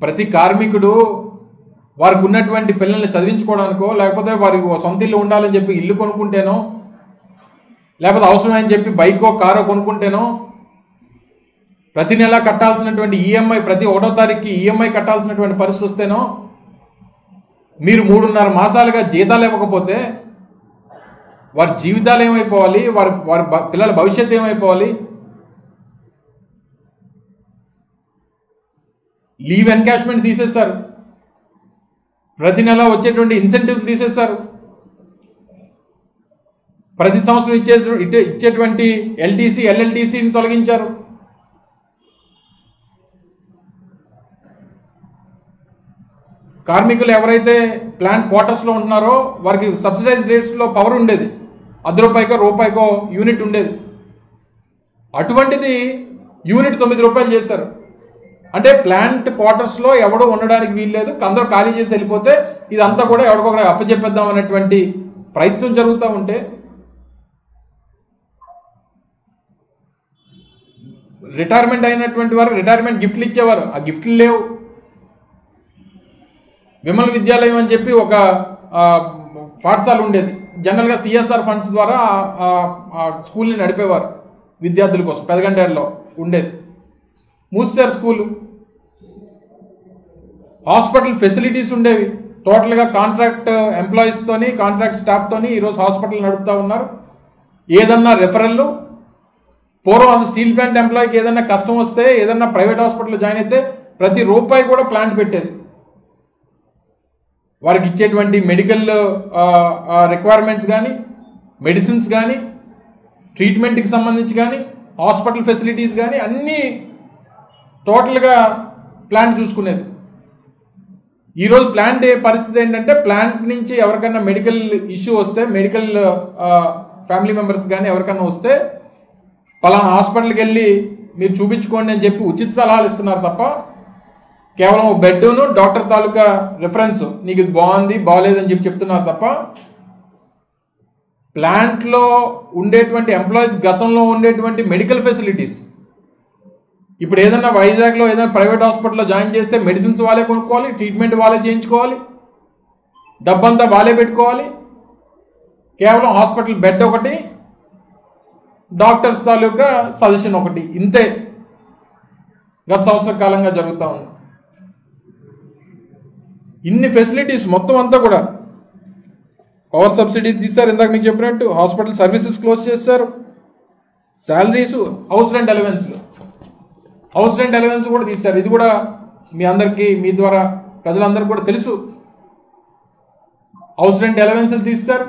ప్రతి కార్మికుడు వారికి ఉన్నటువంటి పిల్లల్ని చదివించుకోవడానికో, లేకపోతే వారికి సొంత ఇల్లు ఉండాలని చెప్పి ఇల్లు కొనుక్కుంటేనో, లేకపోతే అవసరమని చెప్పి బైకో కారో కొనుక్కుంటేనో ప్రతి నెల కట్టాల్సినటువంటి ఈఎంఐ, ప్రతి 1వ తారీఖుకి ఈఎంఐ కట్టాల్సినటువంటి పరిస్థితి వస్తేనో మీరు 3.5 మాసాలుగా జీతాలు ఇవ్వకపోతే వారి జీవితాలు ఏమైపోవాలి, వారి పిల్లల భవిష్యత్తు ఏమైపోవాలి? లీవ్ ఎన్కాష్మెంట్ తీసేశారు, ప్రతి నెల వచ్చేటువంటి ఇన్సెంటివ్ తీసేశారు. ప్రతి సంవత్సరం ఇచ్చేటువంటి ఎల్టీసీ ఎల్ఎల్టీసీని తొలగించారు. కార్మికులు ఎవరైతే ప్లాంట్ క్వార్టర్స్లో ఉంటున్నారో వారికి సబ్సిడైజ్ రేట్స్లో పవర్ ఉండేది, ₹1 యూనిట్ ఉండేది. అటువంటిది యూనిట్ ₹9 చేశారు. అంటే ప్లాంట్ క్వార్టర్స్లో ఎవడో ఉండడానికి వీల్లేదు, అందరూ ఖాళీ చేసి వెళ్ళిపోతే ఇదంతా కూడా ఎవరికొకటి అప్పచెప్పేద్దాం అనేటువంటి ప్రయత్నం జరుగుతూ ఉంటే రిటైర్మెంట్ అయినటువంటి వారు రిటైర్మెంట్ గిఫ్ట్లు ఇచ్చేవారు, ఆ గిఫ్ట్లు లేవు. విమల విద్యాలయం అని చెప్పి ఒక పాఠశాల ఉండేది, జనరల్గా సిఎస్ఆర్ ఫండ్స్ ద్వారా ఆ స్కూల్ని నడిపేవారు విద్యార్థుల కోసం, పెదగంటేరులో ఉండేది. మూసారు స్కూలు. హాస్పిటల్ ఫెసిలిటీస్ ఉండేవి, టోటల్గా కాంట్రాక్ట్ ఎంప్లాయీస్తోని కాంట్రాక్ట్ స్టాఫ్తోని ఈరోజు హాస్పిటల్ నడుపుతూ ఉన్నారు. ఏదన్నా రెఫరల్లు, పూర్వం స్టీల్ ప్లాంట్ ఎంప్లాయీకి ఏదన్నా కష్టం వస్తే ఏదన్నా ప్రైవేట్ హాస్పిటల్లో జాయిన్ అయితే ప్రతి రూపాయి కూడా ప్లాంట్ పెట్టేది. వారికి ఇచ్చేటువంటి మెడికల్ రిక్వైర్మెంట్స్ కానీ, మెడిసిన్స్ కానీ, ట్రీట్మెంట్కి సంబంధించి కానీ, హాస్పిటల్ ఫెసిలిటీస్ కానీ అన్నీ టోటల్గా ప్లాంట్ చూసుకునేది. ఈరోజు ప్లాంట్ పరిస్థితి ఏంటంటే ప్లాంట్ నుంచి ఎవరికైనా మెడికల్ ఇష్యూ వస్తే, మెడికల్ ఫ్యామిలీ మెంబర్స్ కానీ ఎవరికైనా వస్తే పలానా హాస్పిటల్కి వెళ్ళి మీరు చూపించుకోండి అని చెప్పి ఉచిత సలహాలు ఇస్తున్నారు తప్ప కేవలం బెడ్ను డాక్టర్ తాలూకా రిఫరెన్స్ నీకు ఇది బాగుంది బాగలేదని చెప్పి చెప్తున్నారు తప్ప ప్లాంట్లో ఉండేటువంటి ఎంప్లాయీస్ గతంలో ఉండేటువంటి మెడికల్ ఫెసిలిటీస్ ఇప్పుడు ఏదన్నా వైజాగ్లో ఏదైనా ప్రైవేట్ హాస్పిటల్లో జాయిన్ చేస్తే మెడిసిన్స్ వాళ్ళే కొనుక్కోవాలి, ట్రీట్మెంట్ వాళ్ళే చేయించుకోవాలి, డబ్బంతా వాళ్ళే పెట్టుకోవాలి. కేవలం హాస్పిటల్ బెడ్ ఒకటి, డాక్టర్స్ తాలూకా సజెషన్ ఒకటి, ఇంతే గత సంవత్సర కాలంగా జరుగుతూ ఉంది. ఇన్ని ఫెసిలిటీస్ మొత్తం అంతా కూడా పవర్ సబ్సిడీ తీశారు, ఇందాక మీకు చెప్పినట్టు హాస్పిటల్ సర్వీసెస్ క్లోజ్ చేశారు, శాలరీస్, హౌస్ రెంట్ అలవెన్స్ కూడా తీశారు. ఇది కూడా మీ అందరికీ మీ ద్వారా ప్రజలందరికీ కూడా తెలుసు. హౌస్ రెంట్ అలవెన్స్లు తీస్తారు.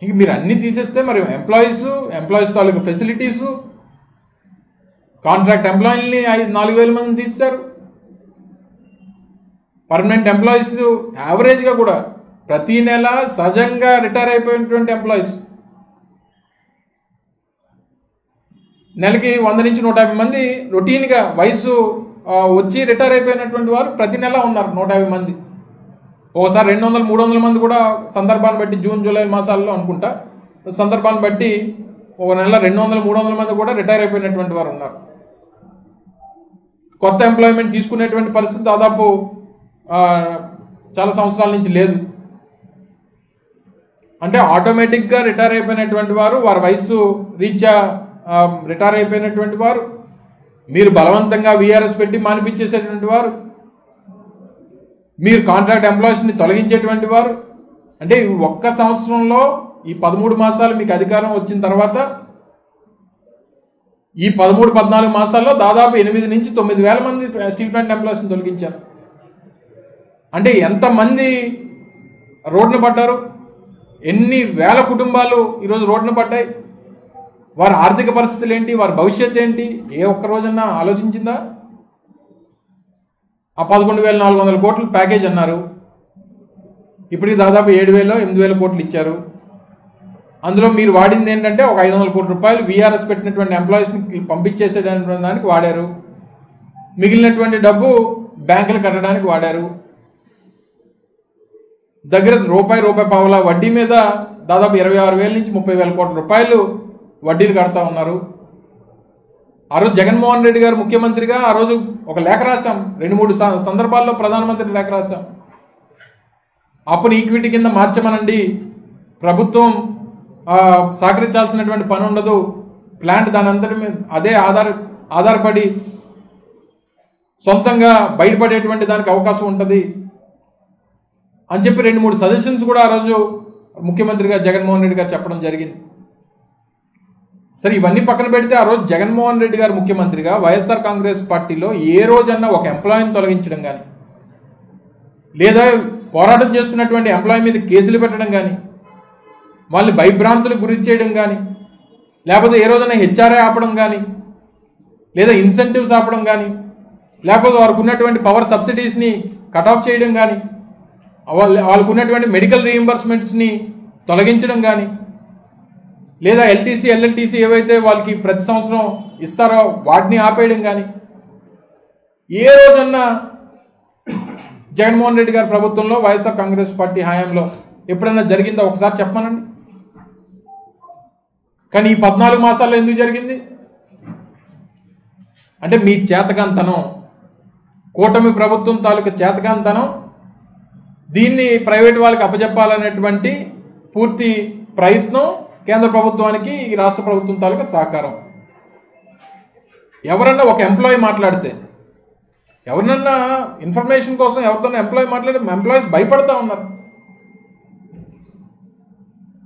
ఇంక మీరు అన్నీ తీసేస్తే మరి ఎంప్లాయీస్ తాలూకు ఫెసిలిటీసు, కాంట్రాక్ట్ ఎంప్లాయీని 4,000 మందిని తీస్తారు. పర్మనెంట్ ఎంప్లాయీస్ యావరేజ్గా కూడా ప్రతి నెల సహజంగా రిటైర్ అయిపోయినటువంటి ఎంప్లాయీస్ నెలకి 100 నుంచి 150 మంది రొటీన్గా వయసు వచ్చి రిటైర్ అయిపోయినటువంటి వారు ప్రతి నెల ఉన్నారు 150 మంది. ఓసారి 200-300 మంది కూడా సందర్భాన్ని బట్టి జూన్ జూలై మాసాల్లో అనుకుంటా సందర్భాన్ని బట్టి ఒక నెల 200-300 మంది కూడా రిటైర్ అయిపోయినటువంటి వారు ఉన్నారు. కొత్త ఎంప్లాయ్మెంట్ తీసుకునేటువంటి పరిస్థితి దాదాపు చాలా సంవత్సరాల నుంచి లేదు. అంటే ఆటోమేటిక్గా రిటైర్ అయిపోయినటువంటి వారు, వారి వయసు రీత్యా రిటైర్ అయిపోయినటువంటి వారు, మీరు బలవంతంగా వీఆర్ఎస్ పెట్టి మానిపించేసేటువంటి వారు, మీరు కాంట్రాక్ట్ ఎంప్లాయీస్ని తొలగించేటువంటి వారు, అంటే ఒక్క సంవత్సరంలో ఈ 13 మాసాలు మీకు అధికారం వచ్చిన తర్వాత ఈ 13-14 మాసాల్లో దాదాపు 8 నుంచి 9,000 మంది స్టీల్ ప్లాంట్ ఎంప్లాయీస్ని తొలగించారు. అంటే ఎంతమంది రోడ్డున పడ్డారు, ఎన్ని వేల కుటుంబాలు ఈరోజు రోడ్డున పడ్డాయి, వారి ఆర్థిక పరిస్థితులు ఏంటి, వారి భవిష్యత్తు ఏంటి, ఏ ఒక్క రోజన్నా ఆలోచించిందా? ఆ 11,400 కోట్లు ప్యాకేజ్ అన్నారు, ఇప్పటికి దాదాపు 7,000-8,000 కోట్లు ఇచ్చారు. అందులో మీరు వాడింది ఏంటంటే ఒక 500 కోట్ల రూపాయలు వీఆర్ఎస్ పెట్టినటువంటి ఎంప్లాయీస్ని పంపించేసేటువంటి దానికి వాడారు, మిగిలినటువంటి డబ్బు బ్యాంకులు కట్టడానికి వాడారు. దగ్గర రూపాయి వడ్డీ మీద దాదాపు 26,000 నుంచి 30,000 కోట్ల రూపాయలు వడ్డీలు కడతా ఉన్నారు. ఆ రోజు జగన్మోహన్ రెడ్డి గారు ముఖ్యమంత్రిగా ఆ రోజు ఒక లేఖ రాశాం, 2-3 సందర్భాల్లో ప్రధానమంత్రి లేఖ రాశాం. అప్పుడు ఈక్విటీ కింద మార్చమనండి, ప్రభుత్వం సహకరించాల్సినటువంటి పని ఉండదు, ప్లాంట్ దాని అంతటి మీద అదే ఆధారపడి సొంతంగా బయటపడేటువంటి దానికి అవకాశం ఉంటుంది అని చెప్పి 2-3 సజెషన్స్ కూడా ఆ రోజు ముఖ్యమంత్రిగా జగన్మోహన్ రెడ్డి గారు చెప్పడం జరిగింది. సరే, ఇవన్నీ పక్కన పెడితే ఆ రోజు జగన్మోహన్ రెడ్డి గారు ముఖ్యమంత్రిగా వైఎస్ఆర్ కాంగ్రెస్ పార్టీలో ఏ రోజన్నా ఒక ఎంప్లాయీని తొలగించడం కానీ, లేదా పోరాటం చేస్తున్నటువంటి ఎంప్లాయీ మీద కేసులు పెట్టడం కానీ, వాళ్ళని భయభ్రాంతులకు గురి చేయడం కానీ, లేకపోతే ఏ రోజైనా హెచ్ఆర్ఏ ఆపడం కానీ, లేదా ఇన్సెంటివ్స్ ఆపడం కానీ, లేకపోతే వారికి ఉన్నటువంటి పవర్ సబ్సిడీస్ని కట్ ఆఫ్ చేయడం కానీ, వాళ్ళకు ఉన్నటువంటి మెడికల్ రీయింబర్స్మెంట్స్ని తొలగించడం కానీ, లేదా ఎల్టీసీ ఎల్ఎల్టీసీ ఏవైతే వాళ్ళకి ప్రతి సంవత్సరం ఇస్తారో వాటిని ఆపేయడం కానీ ఏ రోజన్నా జగన్మోహన్ రెడ్డి గారి ప్రభుత్వంలో వైఎస్ఆర్ కాంగ్రెస్ పార్టీ హయాంలో ఎప్పుడన్నా జరిగిందో ఒకసారి చెప్పమనండి. కానీ ఈ 14 మాసాల్లో ఎందుకు జరిగింది అంటే మీ చేతకాంతనం, కూటమి ప్రభుత్వం తాలూకు చేతకాంతనం, దీన్ని ప్రైవేట్ వాళ్ళకి అప్పచెప్పాలనేటువంటి పూర్తి ప్రయత్నం కేంద్ర ప్రభుత్వానికి ఈ రాష్ట్ర ప్రభుత్వం తాలూకు సహకారం. ఎవరన్నా ఒక ఎంప్లాయీ మాట్లాడితే, ఎవరినన్నా ఇన్ఫర్మేషన్ కోసం ఎవరితోన్నా ఎంప్లాయీ మాట్లాడితే ఎంప్లాయీస్ భయపడతా ఉన్నారు.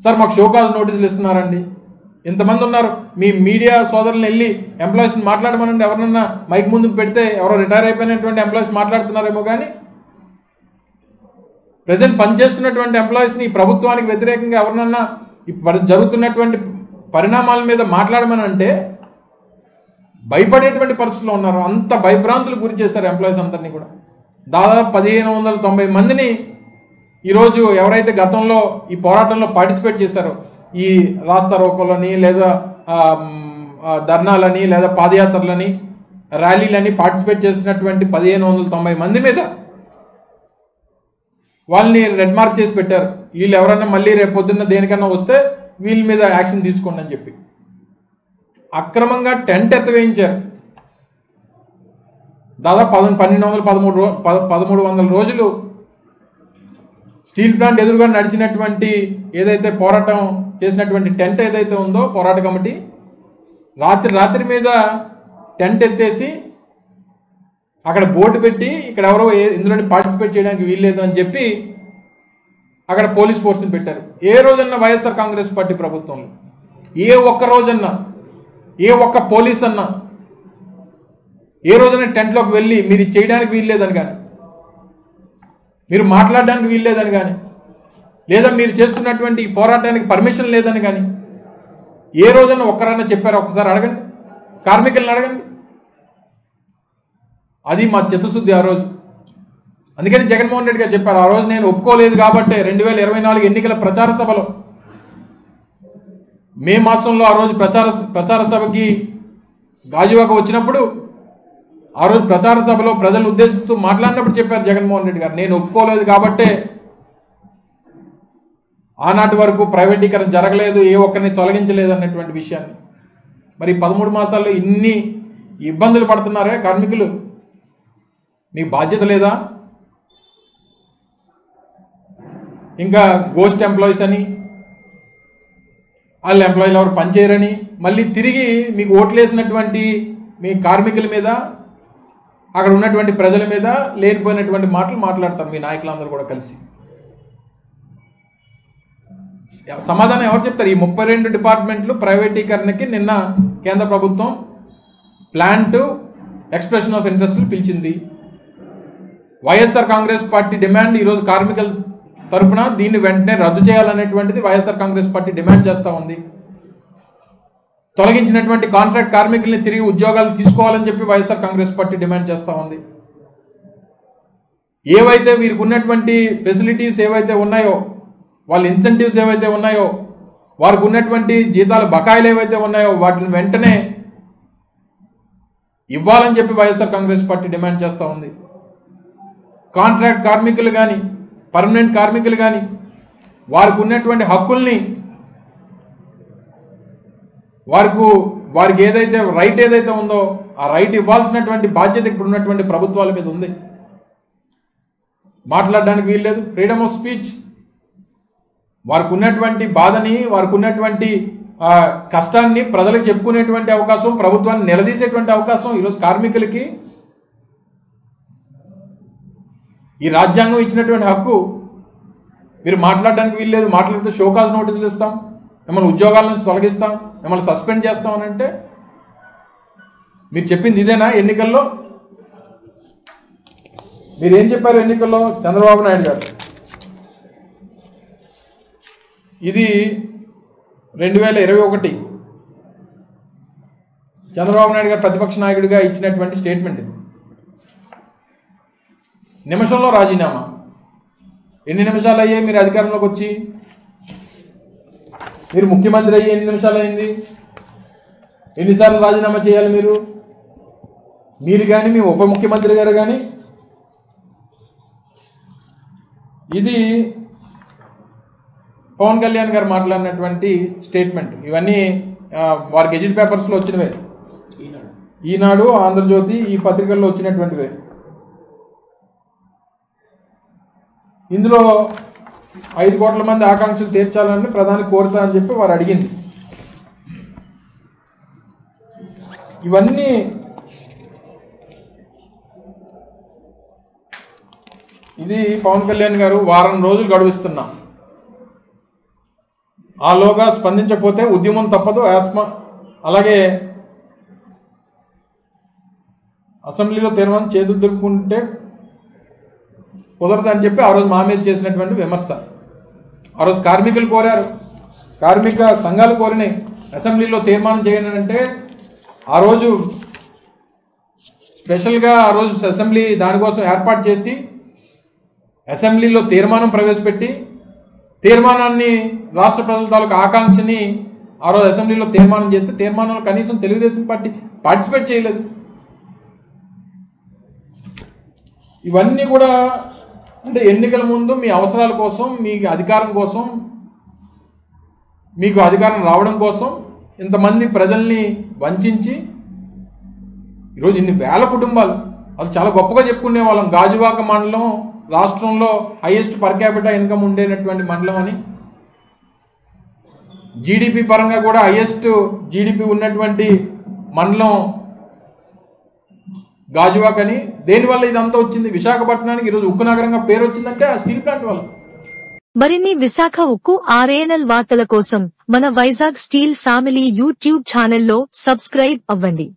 సార్ మాకు షోకాజ్ నోటీసులు ఇస్తున్నారండి, ఇంతమంది ఉన్నారు, మీ మీడియా సోదరులను వెళ్ళి ఎంప్లాయీస్ని మాట్లాడమనండి. ఎవరినన్నా మైక్ ముందు పెడితే ఎవరో రిటైర్ అయిపోయినటువంటి ఎంప్లాయీస్ మాట్లాడుతున్నారేమో, కానీ ప్రజెంట్ పనిచేస్తున్నటువంటి ఎంప్లాయీస్ని ప్రభుత్వానికి వ్యతిరేకంగా ఎవరినన్నా జరుగుతున్నటువంటి పరిణామాల మీద మాట్లాడమని అంటే భయపడేటువంటి పరిస్థితుల్లో ఉన్నారు. అంత భయభ్రాంతులకు గురి చేశారు ఎంప్లాయీస్ అందరినీ కూడా. దాదాపు 1590 మందిని ఈరోజు ఎవరైతే గతంలో ఈ పోరాటంలో పార్టిసిపేట్ చేశారో, ఈ రాస్తా రోకోలని లేదా ధర్నాలని లేదా పాదయాత్రలని ర్యాలీలని పార్టిసిపేట్ చేసినటువంటి 1590 మంది మీద వాళ్ళని రెడ్ మార్క్ చేసి పెట్టారు. వీళ్ళు ఎవరన్నా మళ్ళీ రేపు పొద్దున్న దేనికన్నా వస్తే వీళ్ళ మీద యాక్షన్ తీసుకోండి అని చెప్పి అక్రమంగా టెంట్ ఎత్తవేయించారు. దాదాపు 1300 రోజులు స్టీల్ ప్లాంట్ ఎదురుగా నడిచినటువంటి ఏదైతే పోరాటం చేసినటువంటి టెంట్ ఏదైతే ఉందో పోరాట కమిటీ, రాత్రి మీద టెంట్ ఎత్తేసి అక్కడ బోర్డు పెట్టి ఇక్కడ ఎవరో ఇందులోని పార్టిసిపేట్ చేయడానికి వీల్లేదు అని చెప్పి అక్కడ పోలీస్ ఫోర్స్ని పెట్టారు. ఏ రోజన్నా వైఎస్ఆర్ కాంగ్రెస్ పార్టీ ప్రభుత్వంలో ఏ ఒక్క రోజన్నా ఏ ఒక్క పోలీస్ అన్నా ఏ రోజైనా టెంట్లోకి వెళ్ళి మీరు చేయడానికి వీల్లేదని కానీ, మీరు మాట్లాడడానికి వీల్లేదని కానీ, లేదా మీరు చేస్తున్నటువంటి ఈ పోరాటానికి పర్మిషన్ లేదని కానీ ఏ రోజైనా ఒక్కరన్నా చెప్పారో ఒకసారి అడగండి, కార్మికులను అడగండి. అది మా చిత్తశుద్ధి ఆ రోజు. అందుకని జగన్మోహన్ రెడ్డి గారు చెప్పారు, ఆ రోజు నేను ఒప్పుకోలేదు కాబట్టి 2024 ఎన్నికల ప్రచార సభలో మే మాసంలో ఆ రోజు ప్రచార సభకి గాజువాక వచ్చినప్పుడు ఆ రోజు ప్రచార సభలో ప్రజలను ఉద్దేశిస్తూ మాట్లాడినప్పుడు చెప్పారు జగన్మోహన్ రెడ్డి గారు, నేను ఒప్పుకోలేదు కాబట్టే ఆనాటి వరకు ప్రైవేటీకరణ జరగలేదు, ఏ ఒక్కరిని తొలగించలేదు అన్నటువంటి విషయాన్ని. మరి 13 మాసాల్లో ఇన్ని ఇబ్బందులు పడుతున్నారే కార్మికులు, మీకు బాధ్యత లేదా? ఇంకా గోస్ట్ ఎంప్లాయీస్ అని, వాళ్ళ ఎంప్లాయీలు ఎవరు పనిచేయరని, మళ్ళీ తిరిగి మీకు ఓట్లేసినటువంటి మీ కార్మికుల మీద అక్కడ ఉన్నటువంటి ప్రజల మీద లేనిపోయినటువంటి మాటలు మాట్లాడతారు మీ నాయకులందరూ కూడా కలిసి. సమాధానం ఎవరు చెప్తారు? ఈ 32 డిపార్ట్మెంట్లు ప్రైవేటీకరణకి నిన్న కేంద్ర ప్రభుత్వం ప్లాన్ టు ఎక్స్ప్రెషన్ ఆఫ్ ఇంట్రెస్ట్లు పిలిచింది. వైఎస్ఆర్ కాంగ్రెస్ పార్టీ డిమాండ్ ఈరోజు కార్మికుల తరపున దీన్ని వెంటనే రద్దు చేయాలనేటువంటిది వైఎస్ఆర్ కాంగ్రెస్ పార్టీ డిమాండ్ చేస్తూ ఉంది. తొలగించినటువంటి కాంట్రాక్ట్ కార్మికుల్ని తిరిగి ఉద్యోగాలు తీసుకోవాలని చెప్పి వైఎస్ఆర్ కాంగ్రెస్ పార్టీ డిమాండ్ చేస్తూ ఉంది. ఏవైతే వీరికి ఉన్నటువంటి ఫెసిలిటీస్ ఏవైతే ఉన్నాయో, వాళ్ళ ఇన్సెంటివ్స్ ఏవైతే ఉన్నాయో, వారికి ఉన్నటువంటి జీతాల బకాయిలు ఏవైతే ఉన్నాయో వాటిని వెంటనే ఇవ్వాలని చెప్పి వైఎస్ఆర్ కాంగ్రెస్ పార్టీ డిమాండ్ చేస్తూ ఉంది. కాంట్రాక్ట్ కార్మికులు కానీ పర్మనెంట్ కార్మికులు కానీ వారికి ఉన్నటువంటి హక్కుల్ని వారికి ఏదైతే రైట్ ఏదైతే ఉందో ఆ రైట్ ఇవ్వాల్సినటువంటి బాధ్యత ఇప్పుడు ఉన్నటువంటి ప్రభుత్వాల మీద ఉంది. మాట్లాడడానికి వీల్లేదు, ఫ్రీడమ్ ఆఫ్ స్పీచ్. వారికి ఉన్నటువంటి బాధని, వారికి ఉన్నటువంటి కష్టాన్ని ప్రజలకు చెప్పుకునేటువంటి అవకాశం, ప్రభుత్వాన్ని నిలదీసేటువంటి అవకాశం ఈరోజు కార్మికులకి ఈ రాజ్యాంగం ఇచ్చినటువంటి హక్కు. మీరు మాట్లాడడానికి వీల్లేదు, మాట్లాడితే షోకాజ్ నోటీసులు ఇస్తాం, మిమ్మల్ని ఉద్యోగాల నుంచి తొలగిస్తాం, మిమ్మల్ని సస్పెండ్ చేస్తాం అని అంటే మీరు చెప్పింది ఇదేనా? ఎన్నికల్లో మీరేం చెప్పారు? ఎన్నికల్లో చంద్రబాబు నాయుడు గారు ఇది 2021 చంద్రబాబు నాయుడు గారు ప్రతిపక్ష నాయకుడిగా ఇచ్చినటువంటి స్టేట్మెంట్ ఇది. నిమిషంలో రాజీనామా. ఎన్ని నిమిషాలు అయ్యాయి మీరు అధికారంలోకి వచ్చి? మీరు ముఖ్యమంత్రి అయ్యి ఎన్ని నిమిషాలు అయింది? ఎన్నిసార్లు రాజీనామా చేయాలి మీరు కానీ మీ ఉప ముఖ్యమంత్రి గారు కానీ? ఇది పవన్ కళ్యాణ్ గారు మాట్లాడినటువంటి స్టేట్మెంట్. ఇవన్నీ వారి గెజిట్ పేపర్స్లో వచ్చినవే, ఈనాడు, ఆంధ్రజ్యోతి ఈ పత్రికల్లో వచ్చినటువంటివే. ఇందులో 5 కోట్ల మంది ఆకాంక్షలు తీర్చాలని ప్రధాని కోరుతా అని చెప్పి వారు అడిగింది. ఇవన్నీ ఇది పవన్ కళ్యాణ్ గారు వారం రోజులు గడువిస్తున్నా, ఆలోగా స్పందించకపోతే ఉద్యమం తప్పదు, అలాగే అసెంబ్లీలో తీర్మానం చేతులు దులుపుకుంటే కుదరదు అని చెప్పి ఆ రోజు మా మీద చేసినటువంటి విమర్శ. ఆ రోజు కార్మికులు కోరారు, కార్మిక సంఘాలు కోరినాయి అసెంబ్లీలో తీర్మానం చేయండి అంటే, ఆ రోజు స్పెషల్గా ఆ రోజు అసెంబ్లీ దానికోసం ఏర్పాటు చేసి అసెంబ్లీలో తీర్మానం ప్రవేశపెట్టి తీర్మానాన్ని రాష్ట్ర ప్రజల తాలూకు ఆకాంక్షని ఆ రోజు అసెంబ్లీలో తీర్మానం చేస్తే తీర్మానంలో కనీసం తెలుగుదేశం పార్టీ పార్టిసిపేట్ చేయలేదు. ఇవన్నీ కూడా అంటే ఎన్నికల ముందు మీ అవసరాల కోసం, మీ అధికారం కోసం, మీకు అధికారం రావడం కోసం ఇంతమంది ప్రజల్ని వంచి ఈరోజు ఇన్ని వేల కుటుంబాలు, అది చాలా గొప్పగా చెప్పుకునే వాళ్ళం. గాజువాక మండలం రాష్ట్రంలో హైయెస్ట్ పర్ క్యాపిటల్ ఇన్కమ్ ఉండేటటువంటి మండలం అని, జీడిపి పరంగా కూడా హైయెస్ట్ జీడిపి ఉన్నటువంటి మండలం గాజువాక్ అని. దేనివల్ల ఇదంతా వచ్చింది? విశాఖపట్నానికి ఈరోజు ఉక్కు నగరంగా పేరు వచ్చిందంటే ఆ స్టీల్ ప్లాంట్ వల్ల. మరిన్ని విశాఖ ఉక్కు RNL వార్తల కోసం మన వైజాగ్ స్టీల్ ఫ్యామిలీ యూట్యూబ్ ఛానల్లో సబ్స్క్రైబ్ అవ్వండి.